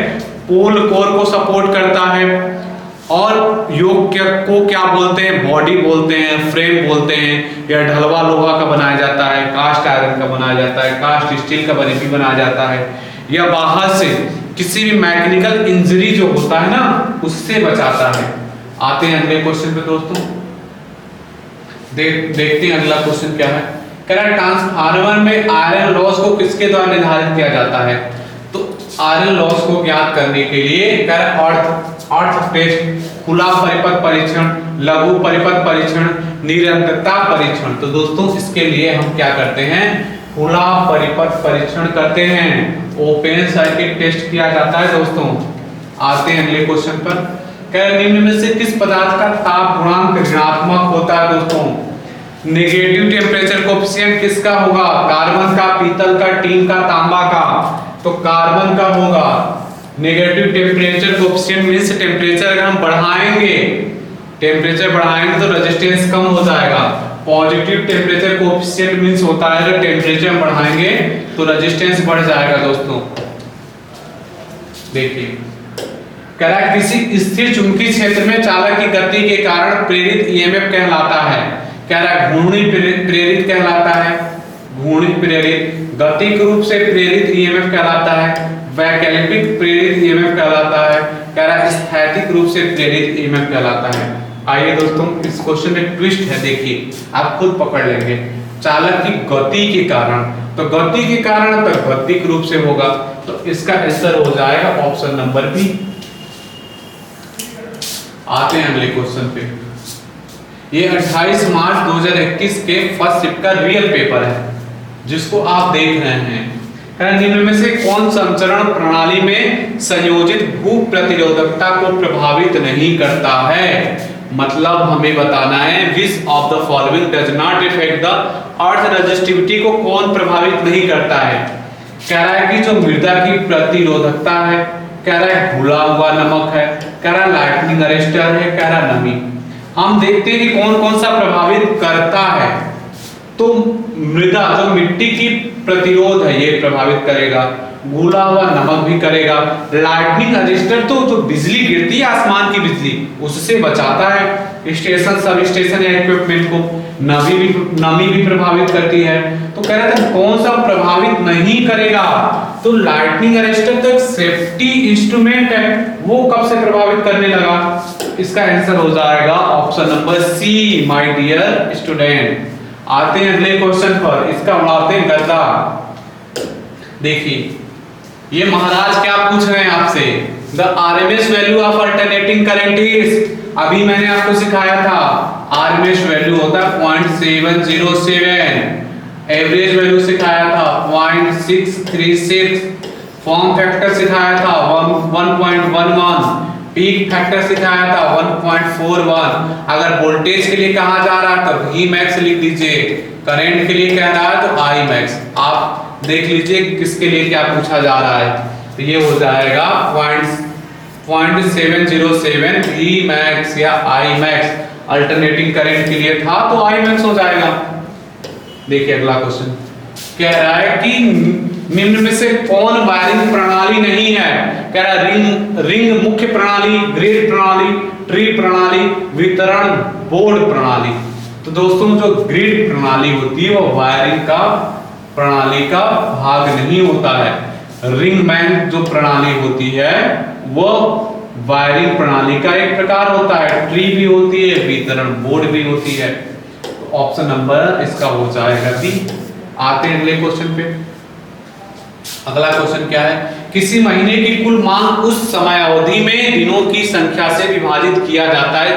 पोल कोर को सपोर्ट करता है। और योग को क्या बोलते हैं, बॉडी बोलते हैं, फ्रेम बोलते हैं। या ढलवा लोहा का बनाया जाता है, कास्ट आयरन का बनाया जाता है, कास्ट स्टील का भी बनाया जाता है, या बाहर से किसी भी मैकेनिकल इंजरी जो होता है ना उससे बचाता है। आते हैं अगले क्वेश्चन पे दोस्तों, देखते हैं अगला क्वेश्चन क्या है। कह रहा है ट्रांसफार्मर में आयरन लॉस को किसके द्वारा निर्धारित किया जाता है। तो आयरन लॉस को ज्ञात करने के लिए कह रहा है अर्थ टेस्ट, खुला परिपथ परीक्षण, लघु परिपथ परीक्षण, निरंतरता परीक्षण। तो दोस्तों इसके लिए हम क्या करते हैं, खुला परिपथ परीक्षण करते हैं, ओपन सर्किट टेस्ट किया जाता है दोस्तों। आते हैं अगले क्वेश्चन पर। कह निम्न में से किस पदार्थ का ताप गुणांक ऋणात्मक होता है दोस्तों। नेगेटिव टेम्परेचर कोएफिशिएंट किसका होगा, कार्बन का, पीतल का, टीन का, तांबा का। तो कार्बन का होगा। Negative temperature coefficient means temperature अगर हम बढ़ाएंगे, टेम्परेचर बढ़ाएंगे तो रेजिस्टेंस कम हो जाएगा। पॉजिटिव टेम्परेचर कोएफिशिएंट मींस होता है अगर टेम्परेचर बढ़ाएंगे तो रेजिस्टेंस बढ़ जाएगा दोस्तों। देखिए कह रहा है किसी स्थिर चुंबकीय क्षेत्र में चालक की गति के कारण प्रेरित ईएमएफ कहलाता है। कह रहा है घूर्णी प्रेरित कहलाता है, घूर्णी प्रेरित, गतिक रूप से प्रेरित ईएमएफ कहलाता है, वैकल्पिक प्रेरित ईएमएफ कहलाता है, कह रहा है स्थैतिक रूप से प्रेरित ईएमएफ कहलाता है। आइए दोस्तों इस क्वेश्चन में ट्विस्ट है, देखिए आप खुद पकड़ लेंगे। चालक की गति के कारण, तो गति के कारण तो गतिक रूप से होगा, तो इसका आंसर हो जाएगा ऑप्शन नंबर बी। आते हैं अगले क्वेश्चन पे। ये 28 मार्च 2021 के फर्स्ट शिफ्ट का रियल पेपर है जिसको आप देख रहे हैं। निम्न में से कौन संचरण प्रणाली में संयोजित भू प्रतिरोधकता को प्रभावित नहीं करता है। मतलब हमें बताना है which of the following does not effect the earth resistivity को कौन प्रभावित नहीं करता है। कह रहा है कि जो मृदा की प्रतिरोधकता है, कह रहा है घुला हुआ नमक है, कह रहा है लाइटनिंग अरेस्टर है, कह रहा है नमी। हम देखते हैं कि कौन कौन सा प्रभावित करता है। तो मृदा जो मिट्टी की प्रतिरोध है ये प्रभावित करेगा, घुला हुआ नमक भी करेगा, लाइटनिंग अरेस्टर तो जो बिजली गिरती है आसमान की बिजली उससे बचाता है स्टेशन सब स्टेशन या इक्विपमेंट को, नमी भी प्रभावित करती है। तो कह रहे थे कौन सा प्रभावित नहीं करेगा, तो तो लाइटनिंग अरेस्टर तो एक सेफ्टी इंस्ट्रूमेंट है, वो कब से प्रभावित करने लगा? इसका आंसर हो जाएगा option number C my dear student. आते हैं अगले क्वेश्चन पर, इसका उड़ाते हैं गद्दा। देखिए ये महाराज क्या पूछ रहे हैं आपसे, the RMS value of alternating current is, अभी मैंने आपको सिखाया था आरएमएस वैल्यू होता है 0.707, एवरेज वैल्यू सिखाया था 0.636, फॉर्म फैक्टर सिखाया था 1.11, पीक फैक्टर सिखाया था 1.41। अगर वोल्टेज के लिए कहा जा रहा है तो V मैक्स लिख दीजिए, करंट के लिए कह रहा है तो I मैक्स। आप देख लीजिए किसके लिए क्या पूछा जा रहा है, तो ये हो जाएगा 0.707 V मैक्स या I मैक्स। अल्टरनेटिंग करंट के लिए था तो I मैक्स हो जाएगा। देखिए अगला क्वेश्चन कह रहा है कि निम्न में से कौन वायरिंग प्रणाली नहीं है? कह रहा है रिंग मुख्य प्रणाली, ग्रिड प्रणाली, ट्री प्रणाली, वितरण बोर्ड प्रणाली। तो दोस्तों जो ग्रिड प्रणाली होती है वो वायरिंग का प्रणाली का भाग नहीं होता है। रिंग मैन जो प्रणाली होती है वो वायरिंग प्रणाली का एक प्रकार होता है, ट्री भी होती है, वितरण बोर्ड भी होती है। ऑप्शन नंबर इसका हो जाएगा बी। आते हैं अगले क्वेश्चन पे। अगला क्वेश्चन क्या है, किसी महीने की कुल मांग उस समय अवधि में दिनों की संख्या से विभाजित किया जाता है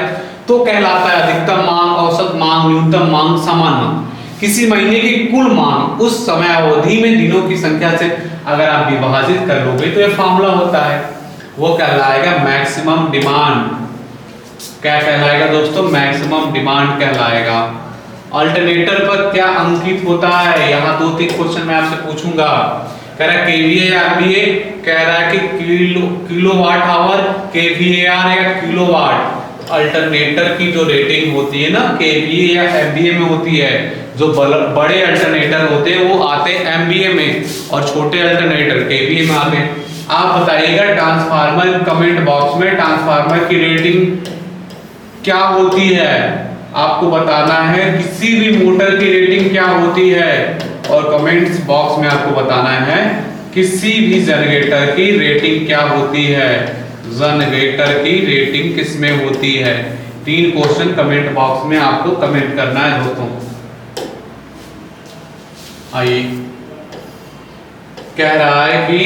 तो कहलाता है अधिकतम मांग, औसत मांग, न्यूनतम मांग, समान मांग। किसी महीने की कुल मांग उस समय अवधि में दिनों की संख्या से अगर आप विभाजित कर लोगे तो ये फॉर्मूला होता है, वो कहलाएगा मैक्सिमम डिमांड। क्या कहलाएगा दोस्तों? मैक्सिमम डिमांड कहलाएगा। अल्टरनेटर पर क्या अंकित होता है? यहाँ 2-3 क्वेश्चन मैं आपसे पूछूंगा। कह रहा है केवीए या एमवीए, कह रहा है कि किलोवाट आवर, केवीएआर या किलोवाट। अल्टरनेटर की जो रेटिंग होती है ना केवीए या एमवीए में होती है, जो बड़े अल्टरनेटर होते हैं वो आते हैं एमवीए में और छोटे अल्टरनेटर केवीए में आते हैं। आप बताइएगा ट्रांसफार्मर, कमेंट बॉक्स में ट्रांसफार्मर की रेटिंग क्या होती है, आपको बताना है। किसी भी मोटर की रेटिंग क्या होती है और कमेंट्स बॉक्स में आपको बताना है किसी भी जनरेटर की रेटिंग क्या होती है, जनरेटर की रेटिंग किसमें होती है। 3 क्वेश्चन कमेंट बॉक्स में आपको कमेंट करना है दोस्तों। आइए कह रहा है कि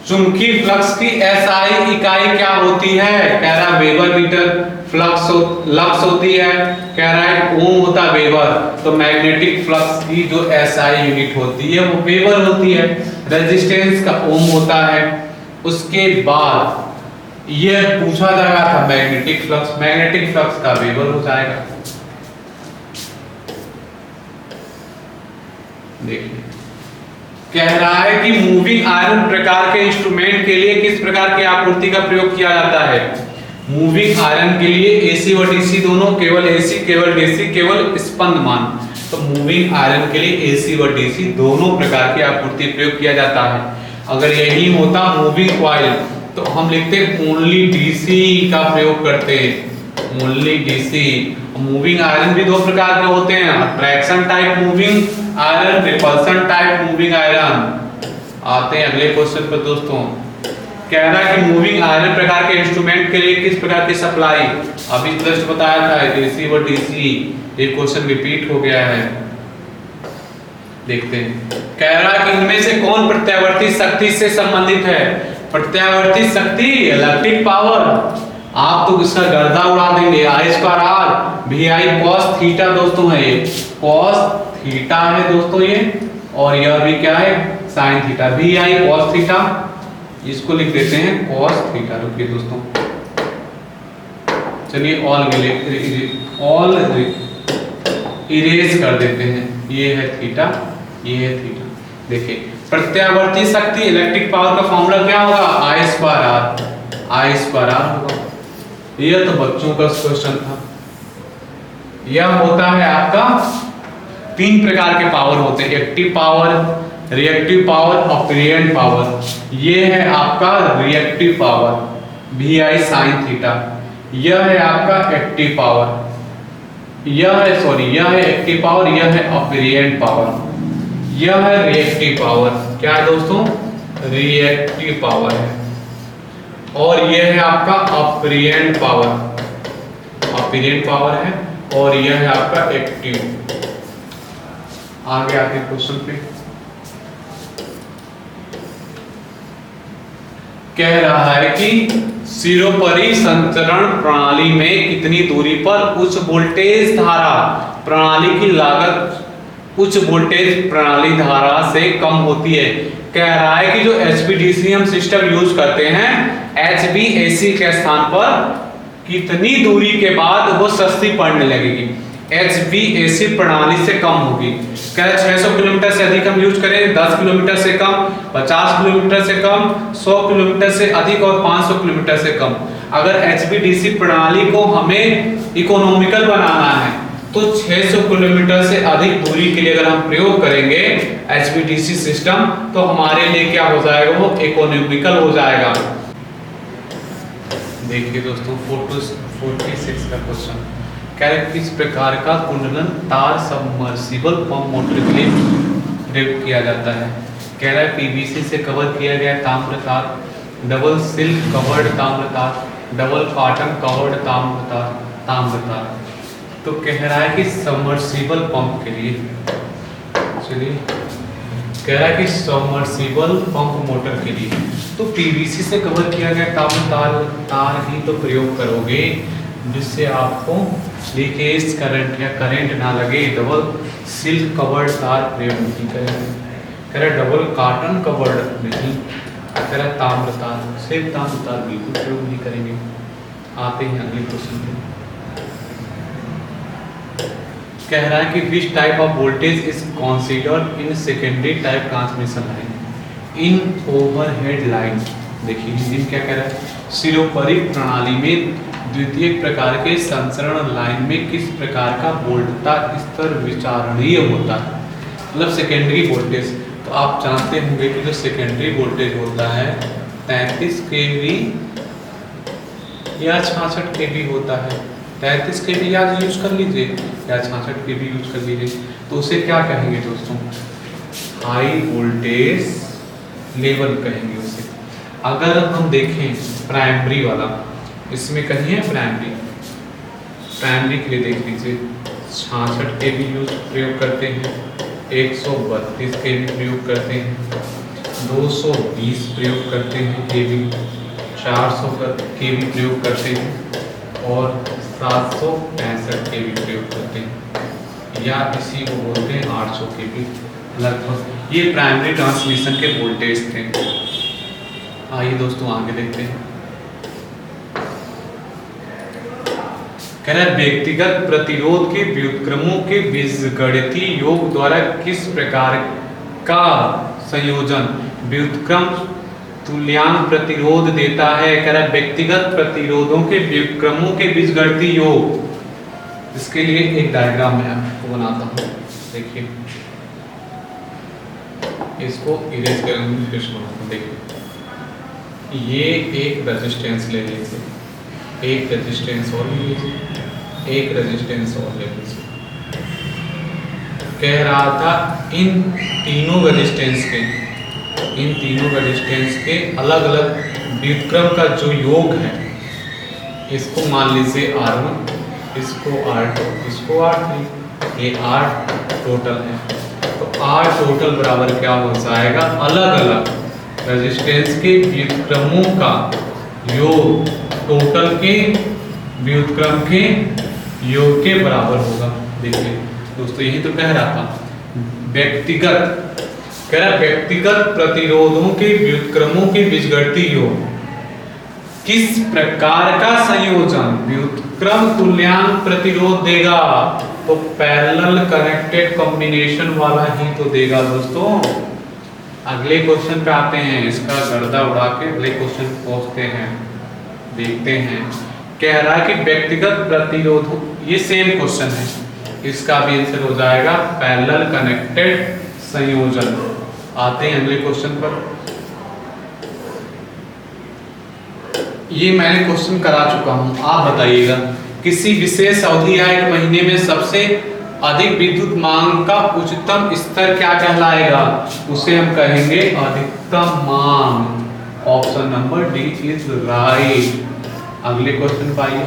चुंबकीय फ्लक्स की एसआई इकाई क्या होती है? कह रहा है वेबर मीटर, फ्लक्स लक्स होती है, कह रहा है ओम होता है वेबर। तो मैग्नेटिक फ्लक्स की जो एसआई यूनिट होती है वो वेबर होती है। रेजिस्टेंस का ओम होता है। उसके बाद ये पूछा जा रहा था मैग्नेटिक फ्लक्स का वेबर हो जाएगा। देखिए कह रहा है कि मूविंग आयरन प्रकार के इंस्ट्रूमेंट के लिए किस प्रकार की आपूर्ति का प्रयोग किया जाता है? मूविंग आयरन के लिए एसी व डीसी दोनों, केवल एसी, केवल डीसी, केवल स्पंदमान। तो मूविंग आयरन के लिए एसी व डीसी दोनों प्रकार की आपूर्ति प्रयोग किया जाता है। अगर यही होता मूविंग कॉइल तो हम लिखते ओनली डीसी का प्रयोग करते, ओनली डीसी। मूविंग आयरन भी 2 प्रकार के होते हैं, attraction type moving iron, repulsion type moving iron. आते हैं अगले क्वेश्चन पर दोस्तों। कह रहा है कि मूविंग आयरन प्रकार के इंस्ट्रूमेंट के लिए किस प्रकार की सप्लाई, अभी जस्ट बताया था एसी व डीसी। एक क्वेश्चन रिपीट हो गया है, देखते हैं। कह रहा है कि इनमें से कौन प्रत्यावर्ती शक्ति से संबंधित है? प्रत्यावर्ती शक्ति इलेक्ट्रिक पावर। आप तो इसका गर्दा उड़ा देंगे। आई स्क्वायर आर भी आई कॉस थीटा दोस्तों है, ये कॉस थीटा है दोस्तों ये, और यह भी क्या है साइन थीटा। भी आई कॉस थीटा, इसको लिख देते हैं कॉस थीटा। रुकिए दोस्तों, चलिए ऑल इरेज कर देते हैं। ये है थीटा, ये है थीटा। देखिए प्रत्यावर्ती शक्ति इलेक्ट्रिक पावर का फॉर्मूला क्या होगा? I square R, I square R होगा। यह तो बच्चों का क्वेश्चन था। यह होता है आपका 3 प्रकार के पावर होते हैं, active power, reactive power, apparent power. ये है आपका रिएक्टिव पावर भी आई साइन थीटा। यह है आपका एक्टिव पावर, यह है एक्टिव पावर, यह है ऑपरेंट पावर, यह है रिएक्टिव पावर। क्या है दोस्तों? रिएक्टिव पावर है। और यह है आपका अप्रिएंट पावर, अप्रिएंट पावर है, और यह है आपका एक्टिव। आगे आगे क्वेश्चन पे कह रहा है कि सिरोपरि संचरण प्रणाली में कितनी दूरी पर उच्च वोल्टेज धारा प्रणाली की लागत उच्च वोल्टेज प्रणाली धारा से कम होती है। कह रहा है कि जो HVDC हम सिस्टम यूज करते हैं HVAC के स्थान पर कितनी दूरी के बाद वो सस्ती पड़ने लगेगी, HVAC प्रणाली से कम होगी। क्या 600 किलोमीटर से अधिक हम यूज करें, 10 किलोमीटर से कम, 50 किलोमीटर से कम, 100 किलोमीटर से अधिक और 500 किलोमीटर से कम। अगर HVDC प्रणाली को हमें इकोनॉमिकल बनाना है तो 600 किलोमीटर से अधिक दूरी के लिए अगर हम प्रयोग करेंगे HVDC सिस्टम तो हमारे लिए क्या हो जाएगा, वो इकोनॉमिकल हो जाएगा। देखिए दोस्तों 46 का क्वेश्चन कह रहे किस प्रकार का कुंडलन तार सबमर्सिबल पंप मोटर के लिए प्रयोग किया जाता है। कह रहा है PVC से कवर किया गया ताम्र तार, डबल सिल्क कवर्ड ताम्र तार, डबल कॉटन कवर्ड ताम्र तार। तो कह रहा है कि सबमर्सिबल पंप के लिए, चलिए कह रहा है कि सबमर्सिबल पंप मोटर के लिए तो PVC से कवर किया गया ताम्र तार ही तो प्रयोग करोगे जिससे आपको लीकेज करंट या करंट ना लगे। डबल सिल्क कवर्ड तार प्रयोग नहीं करेंगे। कह रहा डबल कॉटन कवर्ड नहीं, कह रहा ताम्र तार, सिर्फ ताम्र तार बिल्कुल प्रयोग नहीं करेंगे। आते हैं अगले क्वेश्चन पे। कह रहा है कि which type of voltage is considered in secondary type transmission line in overhead line. देखिए इन क्या कह रहा है, सिरोपरि प्रणाली में द्वितीय प्रकार के संचरण लाइन में किस प्रकार का वोल्टता स्तर विचारणीय होता है। मतलब सेकेंडरी वोल्टेज, तो आप जानते होंगे कि जो सेकेंडरी वोल्टेज होता है 33 kV या 66 kV होता है। 33 kV या यूज कर लीजिए या 66 kV यूज कर लीजिए, तो उसे क्या कहेंगे दोस्तों, हाई वोल्टेज लेवल कहेंगे उसे। अगर हम देखें प्राइमरी वाला, इसमें कहीं है प्राइमरी के लिए देख लीजिए 66 kV यूज प्रयोग करते हैं, 132 kV प्रयोग करते हैं, 220 प्रयोग करते हैं kV, 400 kV प्रयोग करते हैं और 765 kV प्रयोग करते हैं, या इसी को बोलते हैं 800 kV लगभग। ये प्राइमरी ट्रांसमिशन के वोल्टेज थे। आइए दोस्तों आगे देखते हैं। कह रहा है व्यक्तिगत प्रतिरोध के व्युत्क्रमों के बीजगणितीय योग द्वारा किस प्रकार का संयोजन व्युत्क्रम तुल्यांक प्रतिरोध देता है। कह रहा है व्यक्तिगत प्रतिरोधों के व्युत्क्रमों के बीजगणितीय योग। इसके लिए एक डायग्राम मैं आपको बनाता हूँ, देखिए इसको इरेज करेंगे फिर बनाता हूँ। देखिए ये एक रेजिस्टेंस ले लीजिए, एक रेजिस्टेंस और ले लीजिए, एक रेजिस्टेंस और ले लीजिए। कह रहा था इन तीनों रेजिस्टेंस के अलग अलग व्युत्क्रम का जो योग है, इसको मान लीजिए R1, इसको R2, इसको R3, ये R टोटल है। तो R टोटल बराबर क्या हो जाएगा, अलग अलग रेजिस्टेंस के व्युत्क्रमों का योग टोटल के व्युत्क्रम के योग के बराबर होगा। देखिए दोस्तों यही तो कह रहा था, व्यक्तिगत प्रतिरोधों के व्युत्क्रमों के बीजगणितीय योग किस प्रकार का संयोजन व्युत्क्रम तुल्यांक प्रतिरोध देगा। तो पैरेलल कनेक्टेड कॉम्बिनेशन वाला ही तो देगा दोस्तों। अगले क्वेश्चन पे आते हैं, इसका गर्दा उड़ा के अगले क्वेश्चन पहुंचते हैं, देखते हैं। कह रहा है कि व्यक्तिगत प्रतिरोध, ये सेम क्वेश्चन है, इसका भी आंसर हो जाएगा पैरेलल कनेक्टेड संयोजन। आते हैं अगले क्वेश्चन पर। ये मैंने क्वेश्चन करा चुका हूं, आप बताइएगा किसी विशेष अवधि या एक महीने में सबसे अधिक विद्युत मांग का उच्चतम स्तर क्या कहलाएगा? उसे हम कहेंगे अधिकतम मांग। Option number D is right. अगले क्वेश्चन पर आइए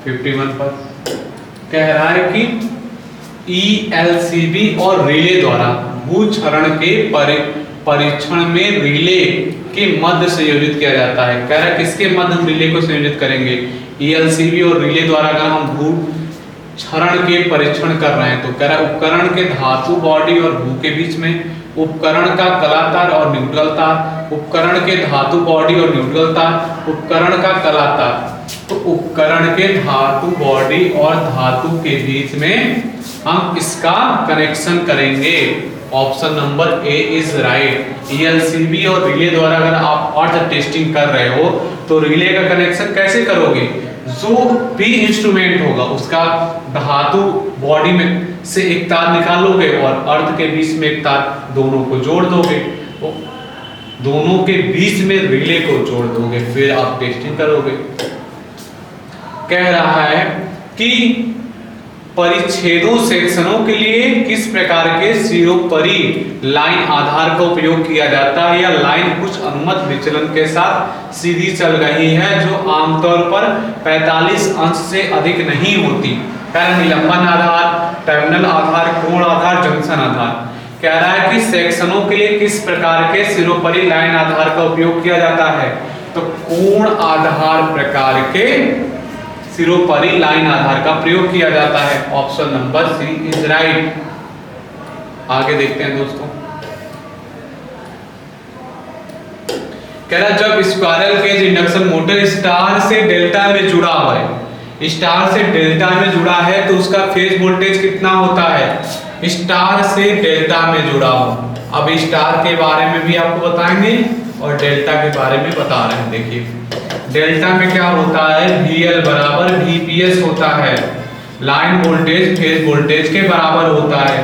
51 पर कह रहा है कि ELCB और रिले द्वारा भू क्षरण के परीक्षण में रिले के मध्य संयोजित किया जाता है। कह रहा है किसके मध्य हम रिले को संयोजित करेंगे? ELCB और रिले द्वारा अगर हम भू क्षरण के परीक्षण कर रहे हैं तो कह रहा है उपकरण के धातु बॉडी और भू के बीच में, उपकरण का कलातार और न्यूट्रल तार, उपकरण के धातु बॉडी और न्यूट्रल तार, उपकरण का कलातार। तो उपकरण के धातु बॉडी और धातु के बीच में हम इसका कनेक्शन करेंगे। Option number A is right. ELCB और रिले द्वारा अगर आप अर्थ टेस्टिंग कर रहे हो तो रिले का कनेक्शन कैसे करोगे? जो भी इंस्ट्रूमेंट होगा उसका धातु बॉडी में से एक तार निकालोगे और अर्थ के बीच में एक तार, दोनों को जोड़ दोगे, तो दोनों के बीच में रिले को जोड़ दोगे, फिर आप टेस्टिंग करोगे। कह रहा है कि परिच्छेदों सेक्शनों के लिए किस प्रकार के सिरोपरि लाइन आधार का उपयोग किया जाता है, या लाइन कुछ अनुमत विचलन के साथ सीधी चल रही है जो आमतौर पर 45 अंश से अधिक नहीं होती। निलंबन आधार, टर्मिनल आधार, कोण आधार, जंक्शन आधार। कह रहा है कि सेक्शनों के लिए किस प्रकार के सिरोपरि लाइन आधार का उपयोग किया जाता है? तो कोण आधार प्रकार के सिरोपरि लाइन आधार का प्रयोग किया जाता है। Option number C is right. आगे देखते हैं दोस्तों। कह रहा जब squirrel cage induction motor star से डेल्टा में जुड़ा हुआ है, स्टार से डेल्टा में जुड़ा है तो उसका फेज वोल्टेज कितना होता है? स्टार से डेल्टा में जुड़ा हो। अब स्टार के बारे में भी आपको बताएंगे और डेल्टा के बारे में बता रहे हैं। देखिए डेल्टा में क्या होता है? VL बराबर VPS होता है। लाइन वोल्टेज फेज वोल्टेज के बराबर होता है,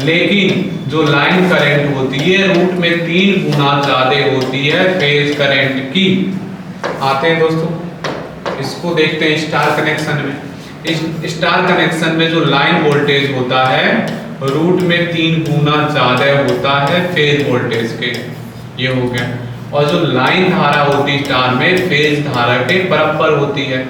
लेकिन जो लाइन करंट होती है रूट में 3 गुना ज्यादा होती है फेज करंट की। आते हैं दोस्तों, इसको देखते हैं स्टार कनेक्शन में। इस स्टार कनेक्शन में जो लाइन वोल्टेज होता है रूट में 3 गुना ज्यादा होता है फेज वोल्टेज के। ये हो गया। और जो लाइन धारा होती है स्टार में फेज धारा के बराबर होती है।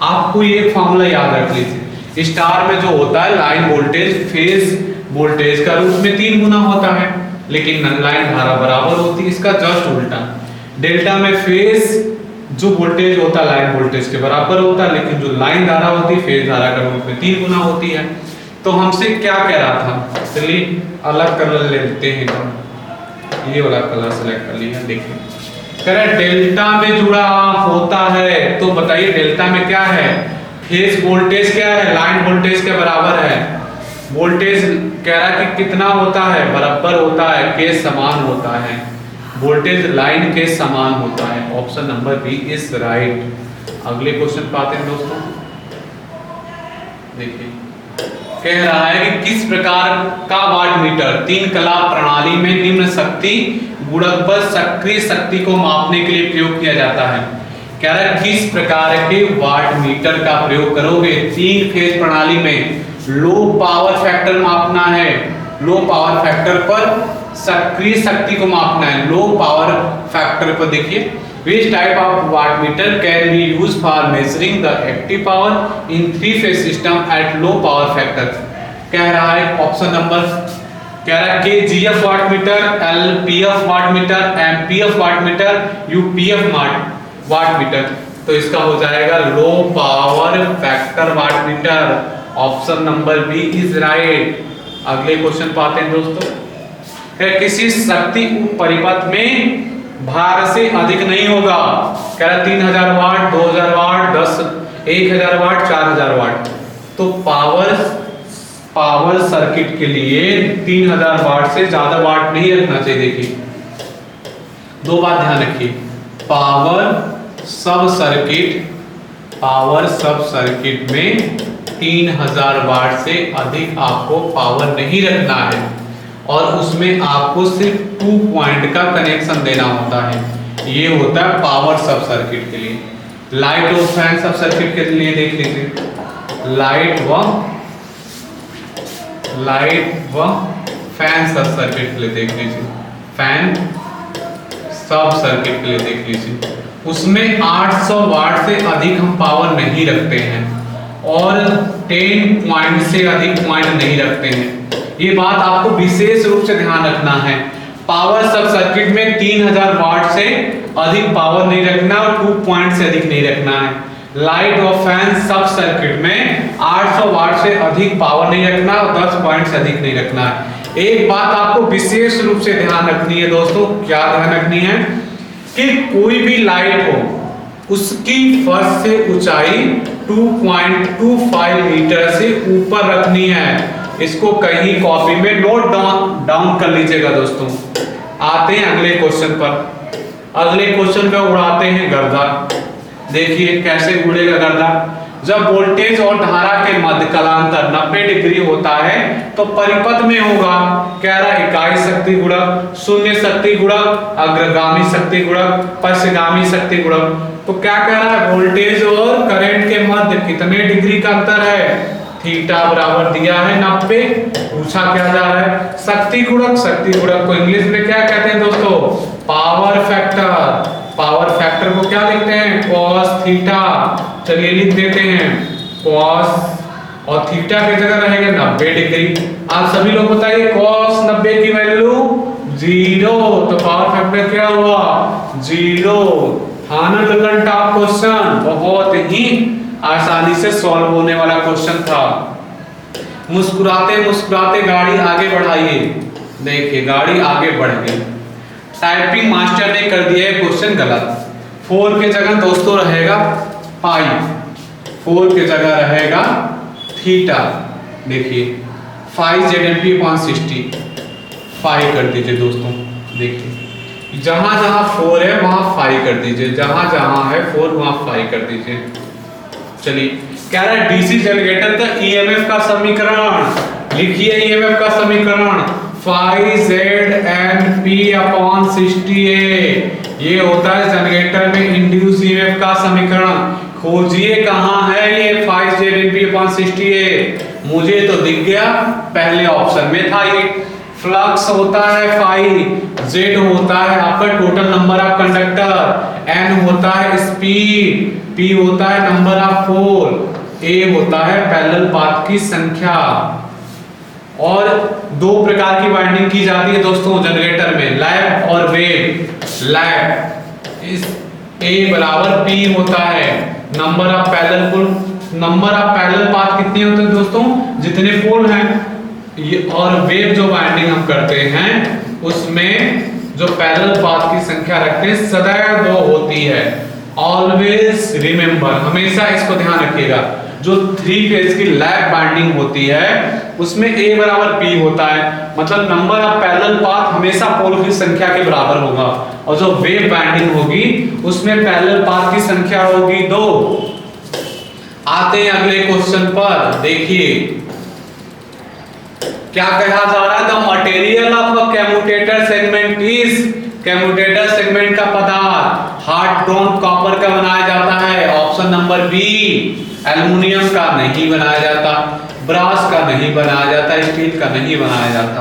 आपको ये फॉर्मूला याद रख लीजिए। स्टार में जो होता है लाइन वोल्टेज फेज वोल्टेज का रूट में 3 गुना होता है, लेकिन लाइन धारा बराबर होती है। इसका जस्ट उल्टा, डेल्टा में फेज जो वोल्टेज होता है लाइन वोल्टेज के बराबर होता है, लेकिन जो लाइन धारा होती है फेज धारा का रूट में 3 गुना होती है। तो हमसे क्या कह रहा था? चलिए अलग कलर ले लेते हैं। ये वाला कलर सेलेक्ट कर लिया। देखिए कह रहा है डेल्टा में जुड़ा होता है, तो बताइए डेल्टा में क्या है? फेज वोल्टेज क्या है? लाइन वोल्टेज के बराबर है। वोल्टेज कह रहा है कि कितना होता है? बराबर होता है, के समान होता है। वोल्टेज लाइन के समान होता है। Option number B is right. अगले क्वेश्चन पाते हैं दोस्तों। देखिए कह रहा है कि किस प्रकार का वाट मीटर 3 कला प्रणाली में निम्न शक्ति गुणक पर सक्रिय शक्ति को मापने के लिए प्रयोग किया जाता है? कह रहा है किस प्रकार के वाट मीटर का प्रयोग करोगे? 3 फेज प्रणाली में लो पावर फैक्टर मापना है। लो पावर फैक्टर पर सक्रिय शक्ति को मापना है। लो पावर फैक्टर पर देखिए which type of wattmeter can be used for measuring the active power in 3-phase system at low power factor? कह रहा है ऑप्शन नंबर, कह रहा है KGF wattmeter, LPF wattmeter, MPF wattmeter, UPF wattmeter. तो इसका हो जाएगा low power factor wattmeter. Option number B is right. अगले क्वेश्चन पाते हैं दोस्तों। किसी शक्ति परिपथ में भार से अधिक नहीं होगा। कह रहा 3000 वाट, 2000 वाट, 1000 वाट, 4000 वाट। तो पावर सर्किट के लिए 3000 वाट से ज्यादा वाट नहीं रखना चाहिए। देखिए 2 बात ध्यान रखिए। पावर सब सर्किट में 3000 वाट से अधिक आपको पावर नहीं रखना है, और उसमें आपको सिर्फ 2 पॉइंट का कनेक्शन देना होता है। ये होता है पावर सब सर्किट के लिए। लाइट और फैन सब सर्किट के लिए देख लीजिए। लाइट व लाइट व फैन सब सर्किट के लिए देख लीजिए, फैन सब सर्किट के लिए देख लीजिए, उसमें 800 वाट से अधिक हम पावर नहीं रखते हैं और 10 पॉइंट से अधिक पॉइंट नहीं रखते हैं। ये बात आपको विशेष रूप से ध्यान रखना है। पावर सब सर्किट में 3000 वाट से अधिक पावर नहीं रखना और 2 पॉइंट से अधिक नहीं रखना है। लाइट और फैन सब सर्किट में 800 वाट से अधिक पावर नहीं रखना और 10 पॉइंट से अधिक नहीं रखना है। एक बात आपको विशेष रूप से ध्यान रखनी है दोस्तों, क्या ध्यान रखनी है कि कोई भी लाइट हो उसकी फर्श से ऊंचाई 2.25 मीटर से ऊपर रखनी है। इसको कहीं कॉपी में नोट डाउन कर लीजिएगा दोस्तों। आते हैं अगले क्वेश्चन पर। अगले क्वेश्चन पे उड़ाते हैं गर्दा। देखिए कैसे उड़ेगा गर्दा। जब वोल्टेज और धारा के मध्य कलांतर 90 डिग्री होता है तो परिपथ में होगा, कह रहा इकाई शक्ति गुणक, शून्य शक्ति गुणक, अग्रगामी शक्ति गुणक, पश्चगामी शक्ति गुणक। तो क्या कह रहा है, वोल्टेज और करंट के मध्य कितने डिग्री का अंतर है, थीटा बराबर दिया है 90। पूछा क्या जा रहा है, शक्ति गुणक। शक्ति गुणक को इंग्लिश में क्या कहते हैं दोस्तों, पावर फैक्टर। पावर फैक्टर को क्या लिखते हैं, कॉस थीटा। चलिए लिख देते हैं कॉस और थीटा की जगह रहेगा 90 डिग्री। आप सभी लोग बताइए कॉस 90 की वैल्यू 0, तो पावर फैक्टर क्या हुआ 0। थाना लगन टॉप क्वेश्चन, बहुत ही आसानी से सॉल्व होने वाला क्वेश्चन था। मुस्कुराते मुस्कुराते गाड़ी आगे बढ़ाइए। देखिए गाड़ी आगे बढ़ गई। टाइपिंग मास्टर ने कर दिया है क्वेश्चन गलत। 4 के जगह दोस्तों रहेगा पाई, 4 के जगह रहेगा थीटा। देखिए 5 ZNP/60 5 कर दीजिए दोस्तों। देखिए जहां जहां 4 है वहां 5 कर दीजिए, जहां जहां है 4 वहां 5 कर दीजिए। चलिए कह रहा है डीसी जनरेटर का ईएमएफ का समीकरण लिखिए। ईएमएफ का समीकरण 5ZNP/60A। ये होता है जनरेटर में इंड्यूस ईएमएफ का समीकरण। खोजिए कहां है ये 5ZNP/60A। मुझे तो दिख गया, पहले ऑप्शन में था ये। फ्लक्स होता है फाई, जेड होता है आपका total number of conductor, N होता है स्पीड, पी होता है नंबर ऑफ पोल, ए होता है पैरेलल पाथ की संख्या। और 2 प्रकार की वाइंडिंग की जाती है दोस्तों जनरेटर में, लैप और वेव। लैप इस ए बराबर पी होता है number of parallel pole. Number of parallel path कितने होते हैं दोस्तों, जितने पोल हैं। ये और वेव जो वाइंडिंग हम करते हैं उसमें जो पैरेलल पाथ की संख्या रखते हैं सदैव 2 होती है। ऑलवेज रिमेंबर, हमेशा इसको ध्यान रखिएगा। जो 3 फेज की लैप बाइंडिंग होती है उसमें A बराबर P होता है, मतलब नंबर ऑफ पैरेलल पाथ हमेशा पोल की संख्या के बराबर होगा। और जो वेव बाइंडिंग होगी उसमें पैरेलल पाथ की संख्या होगी 2। आते हैं अगले क्वेश्चन पर। देखिए क्या कहा जा रहा है, the material of a commutator segment is, commutator segment का पदार्थ हार्ड ड्रॉन कॉपर का बनाया जाता है। Option number B. एल्युमिनियम का नहीं बनाया जाता, ब्रास का नहीं बनाया जाता, स्टील का नहीं बनाया जाता।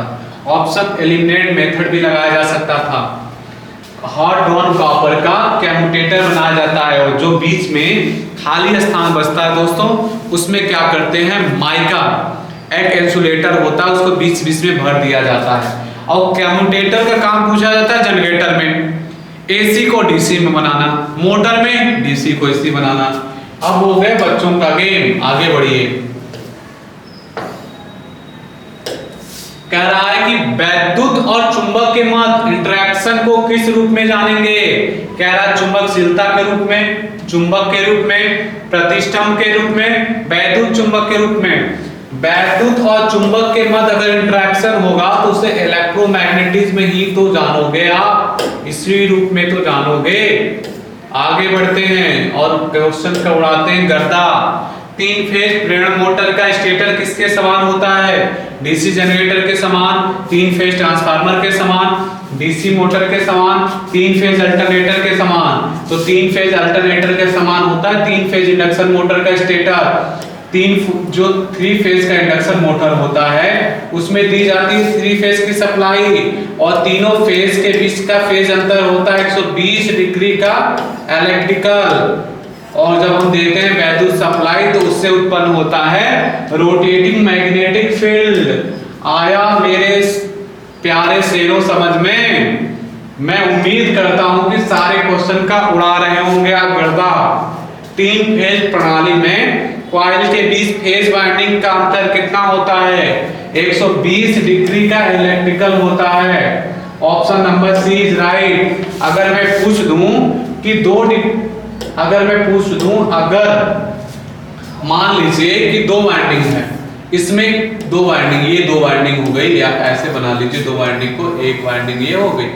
ऑप्शन एलिमिनेट मेथड भी लगाया जा सकता था। हार्ड ड्रॉन कॉपर का कम्यूटेटर बनाया जाता है और जो बीच में खाली स्थान बचता है दोस्तों उसमें क्या करते हैं, माइका एक इंसुलेटर होता है उसको बीच बीच में भर दिया जाता है। और कम्यूटेटर का काम पूछा जाता है जनरेटर में, एसी को डीसी में बनाना, मोटर में डीसी को एसी बनाना। अब हो गए बच्चों का गेम, आगे बढ़िए। कह रहा है कि वैद्युत और चुंबक के मध्य इंटरेक्शन को किस रूप में जानेंगे। कह रहा है चुंबकशीलता के रूप में, चुंबक के रूप में, प्रतिष्ठम्भ के रूप में, वैद्युत चुंबक के रूप में। वैद्युत और चुंबक के मध्य अगर इंटरेक्शन होगा तो उसे इलेक्ट्रोमैग्नेटिज्म ही तो जानोगे आप, इसी रूप में तो जानोगे। आगे बढ़ते हैं और क्वेश्चन का उड़ाते हैं गर्दा। 3 फेज प्रेरण मोटर का स्टेटर किसके समान होता है, डीसी जनरेटर के समान, 3 फेज ट्रांसफार्मर के समान, डीसी मोटर के समान, 3 फेज अल्टरनेटर के समान। तो 3 फेज अल्टरनेटर के समान होता है 3 फेज इंडक्शन मोटर का स्टेटर। जो 3 फेज का इंडक्शन मोटर होता है उसमें दी जाती है 3 फेज की सप्लाई, और तीनों फेज के बीच का फेज अंतर होता है 120 डिग्री का इलेक्ट्रिकल। और जब हम देते हैं वैद्युत सप्लाई तो उससे उत्पन्न होता है रोटेटिंग मैग्नेटिक फील्ड। आया मेरे प्यारे शेरों समझ में? मैं उम्मीद करता हूं कि सारे क्वेश्चन का उड़ा रहे होंगे आप गर्दा। 3 फेज प्रणाली में कॉइल के बीच फेज वाइंडिंग का अंतर कितना होता है? 120 डिग्री का इलेक्ट्रिकल होता है। Option number C is right. अगर मैं पूछ दूं अगर मान लीजिए कि 2 वाइंडिंग है, इसमें 2 वाइंडिंग, ये 2 वाइंडिंग हो गई, या ऐसे बना लीजिए 2 वाइंडिंग को, एक वाइंडिंग ये हो गई,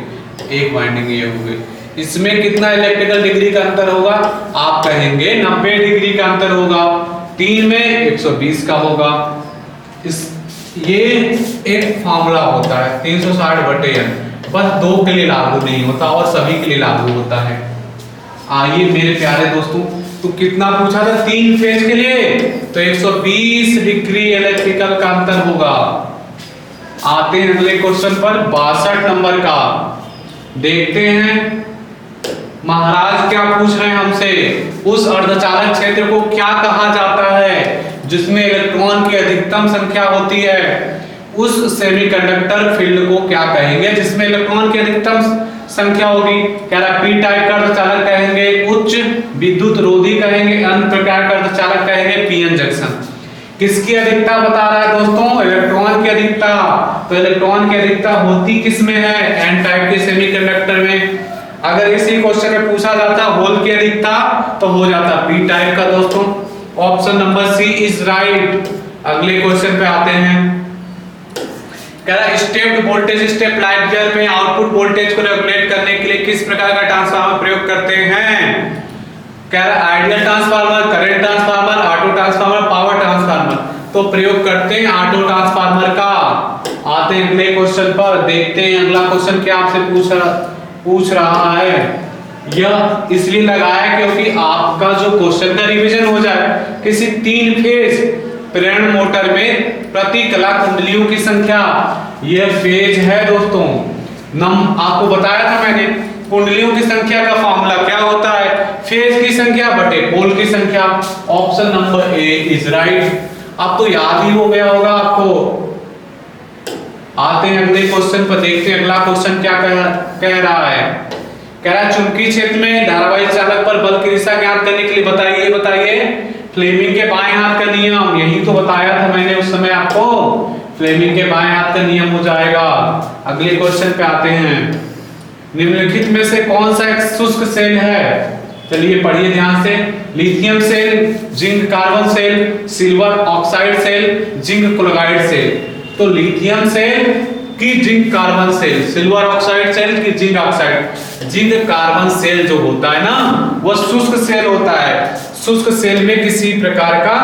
एक वाइंडिंग ये हो गई। इसमें कितना इलेक्ट्रिकल डिग्री का अंतर होगा? आप कहेंगे 90 डिग्री का अंतर होगा। 3 में 120 का होगा। ये एक फॉर्मूला होता है 360/n, बस 2 के लिए लागू नहीं होता और सभी के लिए लागू होता है। आइए मेरे प्यारे दोस्तों, तो कितना पूछा था 3 फेज के लिए? तो 120 डिग्री इलेक्ट्रिकल का अंतर होगा। आते हैं अगले क्वेश्चन पर 62 नंबर का। देखते हैं महाराज क्या पूछ रहे हैं हमसे। उस अर्धचालक क्षेत्र को क्या कहा जाता है जिसमें इलेक्ट्रॉन की अधिकतम संख्या होती है? उस सेमीकंडक्टर फील्ड को क्या कहेंगे जिसमें इलेक्ट्रॉन की अधिकतम संख्या होगी? कह रहा पी टाइप का अर्धचालक कहेंगे, उच्च विद्युत रोधी कहेंगे, अन्य प्रकार का अर्धचालक कहेंगे, पीएन जंक्शन। किसकी अधिकता बता रहा है दोस्तों? इलेक्ट्रॉन की अधिकता। तो इलेक्ट्रॉन की अधिकता होती किसमें है? एन टाइप के सेमीकंडक्टर में। अगर इसी क्वेश्चन में पूछा जाता होल की अधिकता तो हो जाता पी टाइप का दोस्तों। Option number C is right. अगले क्वेश्चन पे आते हैं। कह रहा stepped voltage step light gear में आउटपुट वोल्टेज को रेगुलेट करने के लिए किस प्रकार का ट्रांसफार्मर प्रयोग करते हैं? कह रहा ideal transformer, current transformer, auto transformer, power transformer. तो प्रयोग करते हैं ऑटो ट्रांसफार्मर का। आते हैं अगले क्वेश्चन पर। देखते हैं अगला क्वेश्चन क्या आपसे पूछ रहा है। यह इसलिए लगाया क्योंकि आपका जो क्वेश्चन का रिवीजन हो जाए। किसी 3 फेज प्रेरण मोटर में प्रति कला कुंडलियों की संख्या, यह फेज है दोस्तों। आपको बताया था मैंने कुंडलियों की संख्या का फॉर्मूला क्या होता है? फेज की संख्या बटे पोल की संख्या। Option number A is right. अब तो याद ही हो गया होगा आपको। आते हैं अगले क्वेश्चन पर। देखते हैं अगला क्वेश्चन क्या कह रहा है। कह रहा है चुंबकीय क्षेत्र में धारावाही चालक पर बल की दिशा ज्ञात करने के लिए बताइए फ्लेमिंग के बाएं हाथ का नियम। यही तो बताया था मैंने उस समय आपको। फ्लेमिंग के बाएं हाथ का नियम हो जाएगा। अगले क्वेश्चन पे आते हैं। निम्नलिखित में से कौन सा एक शुष्क सेल है? चलिए पढ़िए ध्यान से। Lithium cell, zinc carbon cell, silver oxide cell, zinc chloride cell. तो लिथियम सेल की zinc carbon cell, silver oxide cell की zinc oxide. Zinc carbon cell जो होता है ना वो शुष्क सेल होता है। शुष्क सेल में किसी प्रकार का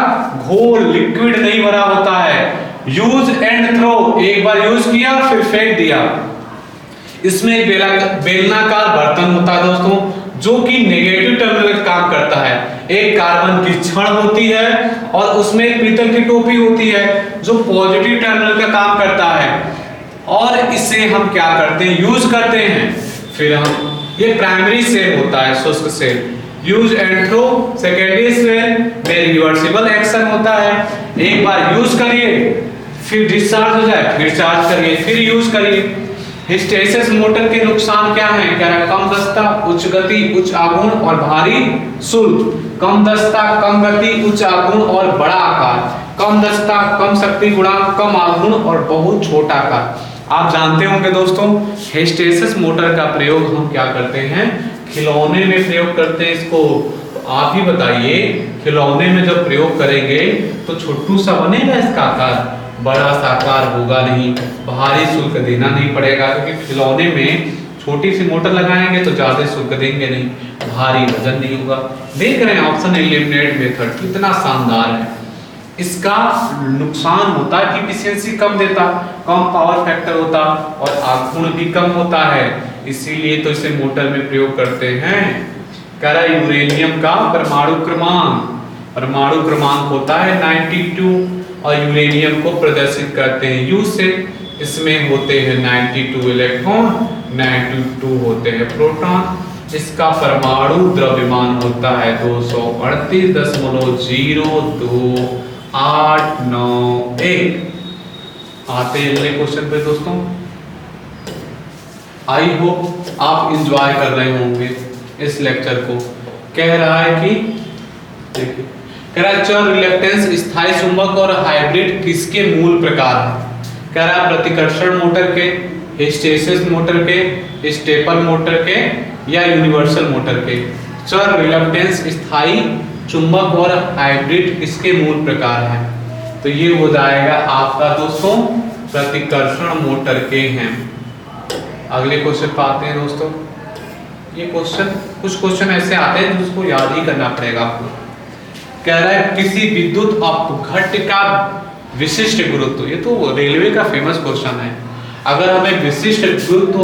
घोल लिक्विड नहीं भरा होता है। यूज एंड थ्रो, एक बार यूज किया फिर फेंक दिया। इसमें एक बेलनाकार बर्तन होता है दोस्तों जो कि नेगेटिव टर्मिनल का काम करता है। एक कार्बन की छड़ होती है और उसमें एक पीतल की टोपी होती है जो पॉजिटिव टर्मिनल का काम करता है। और इसे हम क्या करते हैं? यूज करते हैं। फिर हम ये प्राइमरी सेल होता है शुष्क cell. Use and throw secondary cell में रिवर्सिबल एक्शन होता है। एक बार यूज करिए फिर डिस्चार्ज हो जाए, फिर चार्ज करिए, फिर यूज करिए। हिस्टैरिसीस मोटर के नुकसान क्या हैं? क्या है? कम दक्षता, उच्च गति, उच्च आघूर्ण और भारी शुल्क। कम दक्षता, कम गति, उच्च आघूर्ण और बड़ा आकार। कम दक्षता, कम शक्ति गुणांक, कम आघूर्ण और बहुत छोटा आकार। आप जानते होंगे दोस्तों हिस्टैरिसीस मोटर का प्रयोग हम क्या करते हैं? खिलौने में प्रयोग करते हैं इसको। तो आप ही बताइए खिलौने में जब प्रयोग करेंगे तो छोटू सा बनेगा इसका आकार? बड़ा सा आकार होगा नहीं। भारी शुल्क देना नहीं पड़ेगा क्योंकि खिलौने में छोटी सी मोटर लगाएंगे तो ज्यादा शुल्क देंगे नहीं, भारी वजन नहीं होगा। देख रहे हैं ऑप्शन एलिमिनेट मेथड कितना शानदार है। इसका नुकसान होता है कि एफिशिएंसी कम देता, कम पावर फैक्टर होता और आघूर्ण भी कम होता है। इसीलिए तो इसे मोटर में प्रयोग करते हैं। कह रहा यूरेनियम का परमाणु क्रमांक। परमाणु क्रमांक होता है 92 और यूरेनियम को प्रदर्शित करते हैं U से। इसमें होते हैं 92 इलेक्ट्रॉन, 92 होते हैं प्रोटॉन। इसका परमाणु द्रव्यमान होता है 238.02891। आते हैं अगले क्वेश्चन पे दोस्तों। आई होप आप इंजॉय कर रहे होंगे इस लेक्चर को। कह रहा है कि देखिए, कह रहा है चर रिलक्टेंस स्थायी चुंबक और हाइब्रिड किसके मूल प्रकार है? कह रहा है प्रतिकर्षण मोटर के, हिस्टैरिसीस मोटर के, स्टेपर मोटर के या यूनिवर्सल मोटर के। चर रिलक्टेंस स्थायी चुंबक और हाइब्रिड किसके मूल प्रकार है? तो ये हो जाएगा आपका दोस्तों प्रतिकर्षण मोटर के हैं। अगले क्वेश्चन पे आते हैं दोस्तों। ये क्वेश्चन, कुछ क्वेश्चन ऐसे आते हैं जिसको याद ही करना पड़ेगा आपको। कह रहा है किसी विद्युत अपघट्ट का विशिष्ट गुरुत्व, ये तो रेलवे का फेमस क्वेश्चन है। अगर हमें विशिष्ट गुरुत्व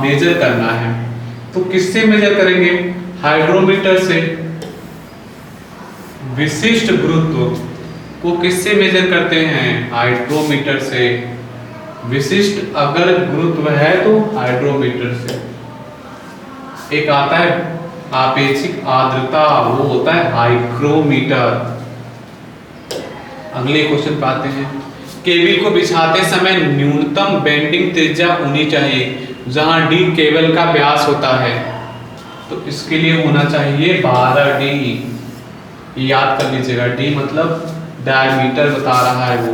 मेजर करना है तो किससे मेजर करेंगे? हाइड्रोमीटर से। विशिष्ट गुरुत्व को किससे मेजर करते हैं? हाइड्रोमीटर से। विशिष्ट अगर गुरुत्व है तो हाइड्रोमीटर से। एक आता है आपेक्षिक आर्द्रता, वो होता है हाइग्रोमीटर। अगले क्वेश्चन पे आते हैं। केबल को बिछाते समय न्यूनतम बेंडिंग त्रिज्या होनी चाहिए, जहां d केबल का व्यास होता है। तो इसके लिए होना चाहिए 12d। याद कर लीजिएगा, d मतलब डायमीटर बता रहा है वो।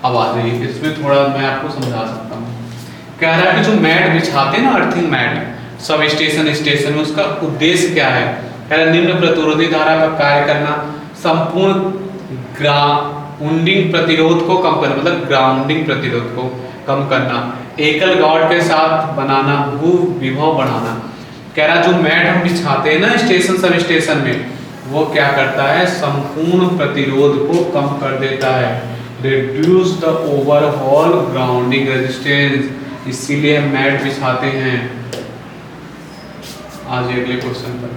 अब आ जाइए, इसमें थोड़ा मैं आपको समझा सकता हूँ। कह रहा है कि जो मैट बिछाते हैं ना, अर्थिंग मैट, सब स्टेशन में, उसका उद्देश्य क्या है? कह रहा है निम्न प्रतिरोधी धारा का कार्य करना, संपूर्ण ग्राउंडिंग प्रतिरोध को कम करना, मतलब ग्राउंडिंग प्रतिरोध को कम करना, एकल गार्ड के साथ बनाना, भू विभव बढ़ाना। कह रहा जो मैट हम बिछाते हैं ना स्टेशन सब स्टेशन में, वो क्या करता है? संपूर्ण प्रतिरोध को कम कर देता है। Reduce the overall grounding resistance, इसीलिए हम मैट बिछाते हैं। आज अगले क्वेश्चन पर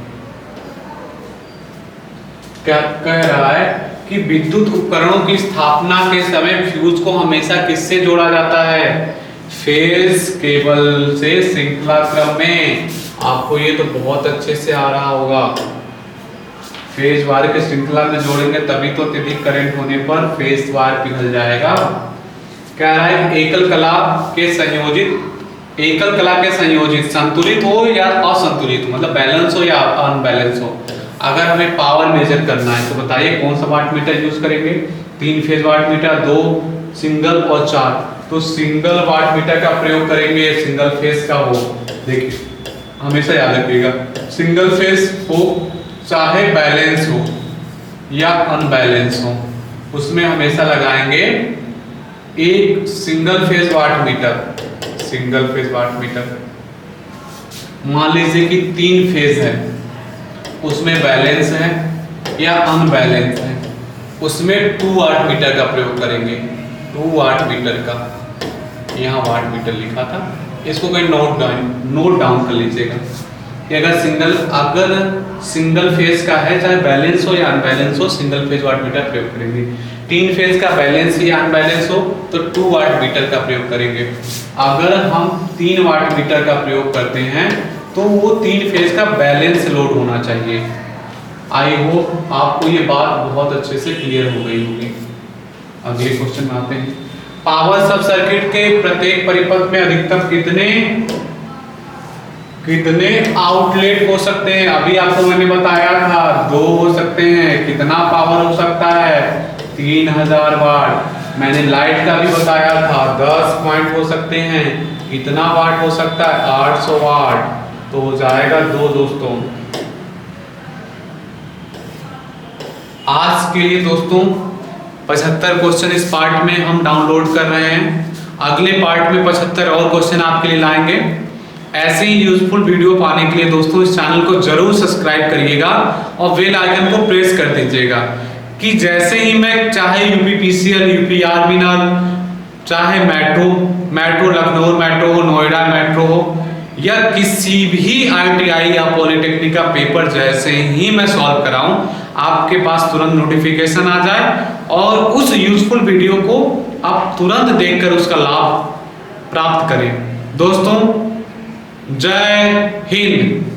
क्या कह रहा है कि विद्युत उपकरणों की स्थापना के समय फ्यूज को हमेशा किससे जोड़ा जाता है? फेज केबल से श्रृंखला क्रम में। आपको ये तो बहुत अच्छे से आ रहा होगा। फेज वायर के श्रृंखला में जोड़ेंगे तभी तो अत्यधिक करंट होने पर फेज वायर पिघल जाएगा। कह रहा है एकल कला के संयोजित संतुलित हो या असंतुलित, मतलब बैलेंस हो या अनबैलेंस हो। अगर हमें पावर मेजर करना है तो बताइए कौन सा वाट मीटर यूज करेंगे? 3 फेज वाट मीटर, 2 सिंगल और 4। तो सिंगल वाट मीटर का प्रयोग करेंगे, सिंगल फेज का हो। देखिए हमेशा याद रखिएगा, सिंगल फेज हो चाहे बैलेंस हो या अनबैलेंस हो, उसमें हमेशा लगाएंगे एक single phase watt meter. Single phase watt meter मान लीजिए कि 3 फेज है, उसमें बैलेंस है या अनबैलेंस है, उसमें 2 वाट मीटर का प्रयोग करेंगे। 2 वाट मीटर का, यहाँ वाट मीटर लिखा था, इसको कहीं नोट डाउन कर लीजिएगा कि अगर सिंगल फेज का है, चाहे बैलेंस हो या अनबैलेंस हो, सिंगल फेज वाट मीटर प्रयोग करेंगे। 3 फेज का बैलेंस या अनबैलेंस हो तो 2 वाट मीटर का प्रयोग करेंगे। अगर हम 3 वाट मीटर का प्रयोग करते हैं तो वो 3 फेज का बैलेंस लोड होना चाहिए। आई होप आपको ये बात बहुत अच्छे से क्लियर हो गई होगी। अगले क्वेश्चन में आते हैं। पावर सब सर्किट के प्रत्येक परिपथ में अधिकतम कितने आउटलेट हो सकते हैं? अभी आपको मैंने बताया था 2 हो सकते हैं। कितना पावर हो सकता है? 3000 वाट। मैंने लाइट का भी बताया था 10 पॉइंट हो सकते हैं। कितना वाट हो सकता है? 800 वाट। तो हो जाएगा 2 दोस्तों। आज के लिए दोस्तों 75 क्वेश्चन इस पार्ट में हम डाउनलोड कर रहे हैं। अगले पार्ट में 75 और क्वेश्चन आपके लिए लाएंगे। ऐसे ही यूजफुल वीडियो पाने के लिए दोस्तों इस चैनल को जरूर सब्सक्राइब करिएगा और बेल आइकन को प्रेस कर दीजिएगा कि जैसे ही मैं चाहे यूपीपीसीएल, यूपी आर्मिनल, चाहे मेट्रो लखनऊ मेट्रो हो, नोएडा मेट्रो हो, या किसी भी ITI या पॉलिटेक्निक का पेपर जैसे ही मैं सॉल्व कराऊं, आपके पास तुरंत नोटिफिकेशन आ जाए और उस यूजफुल वीडियो को आप तुरंत देखकर उसका लाभ प्राप्त करें। दोस्तों, जय हिंद।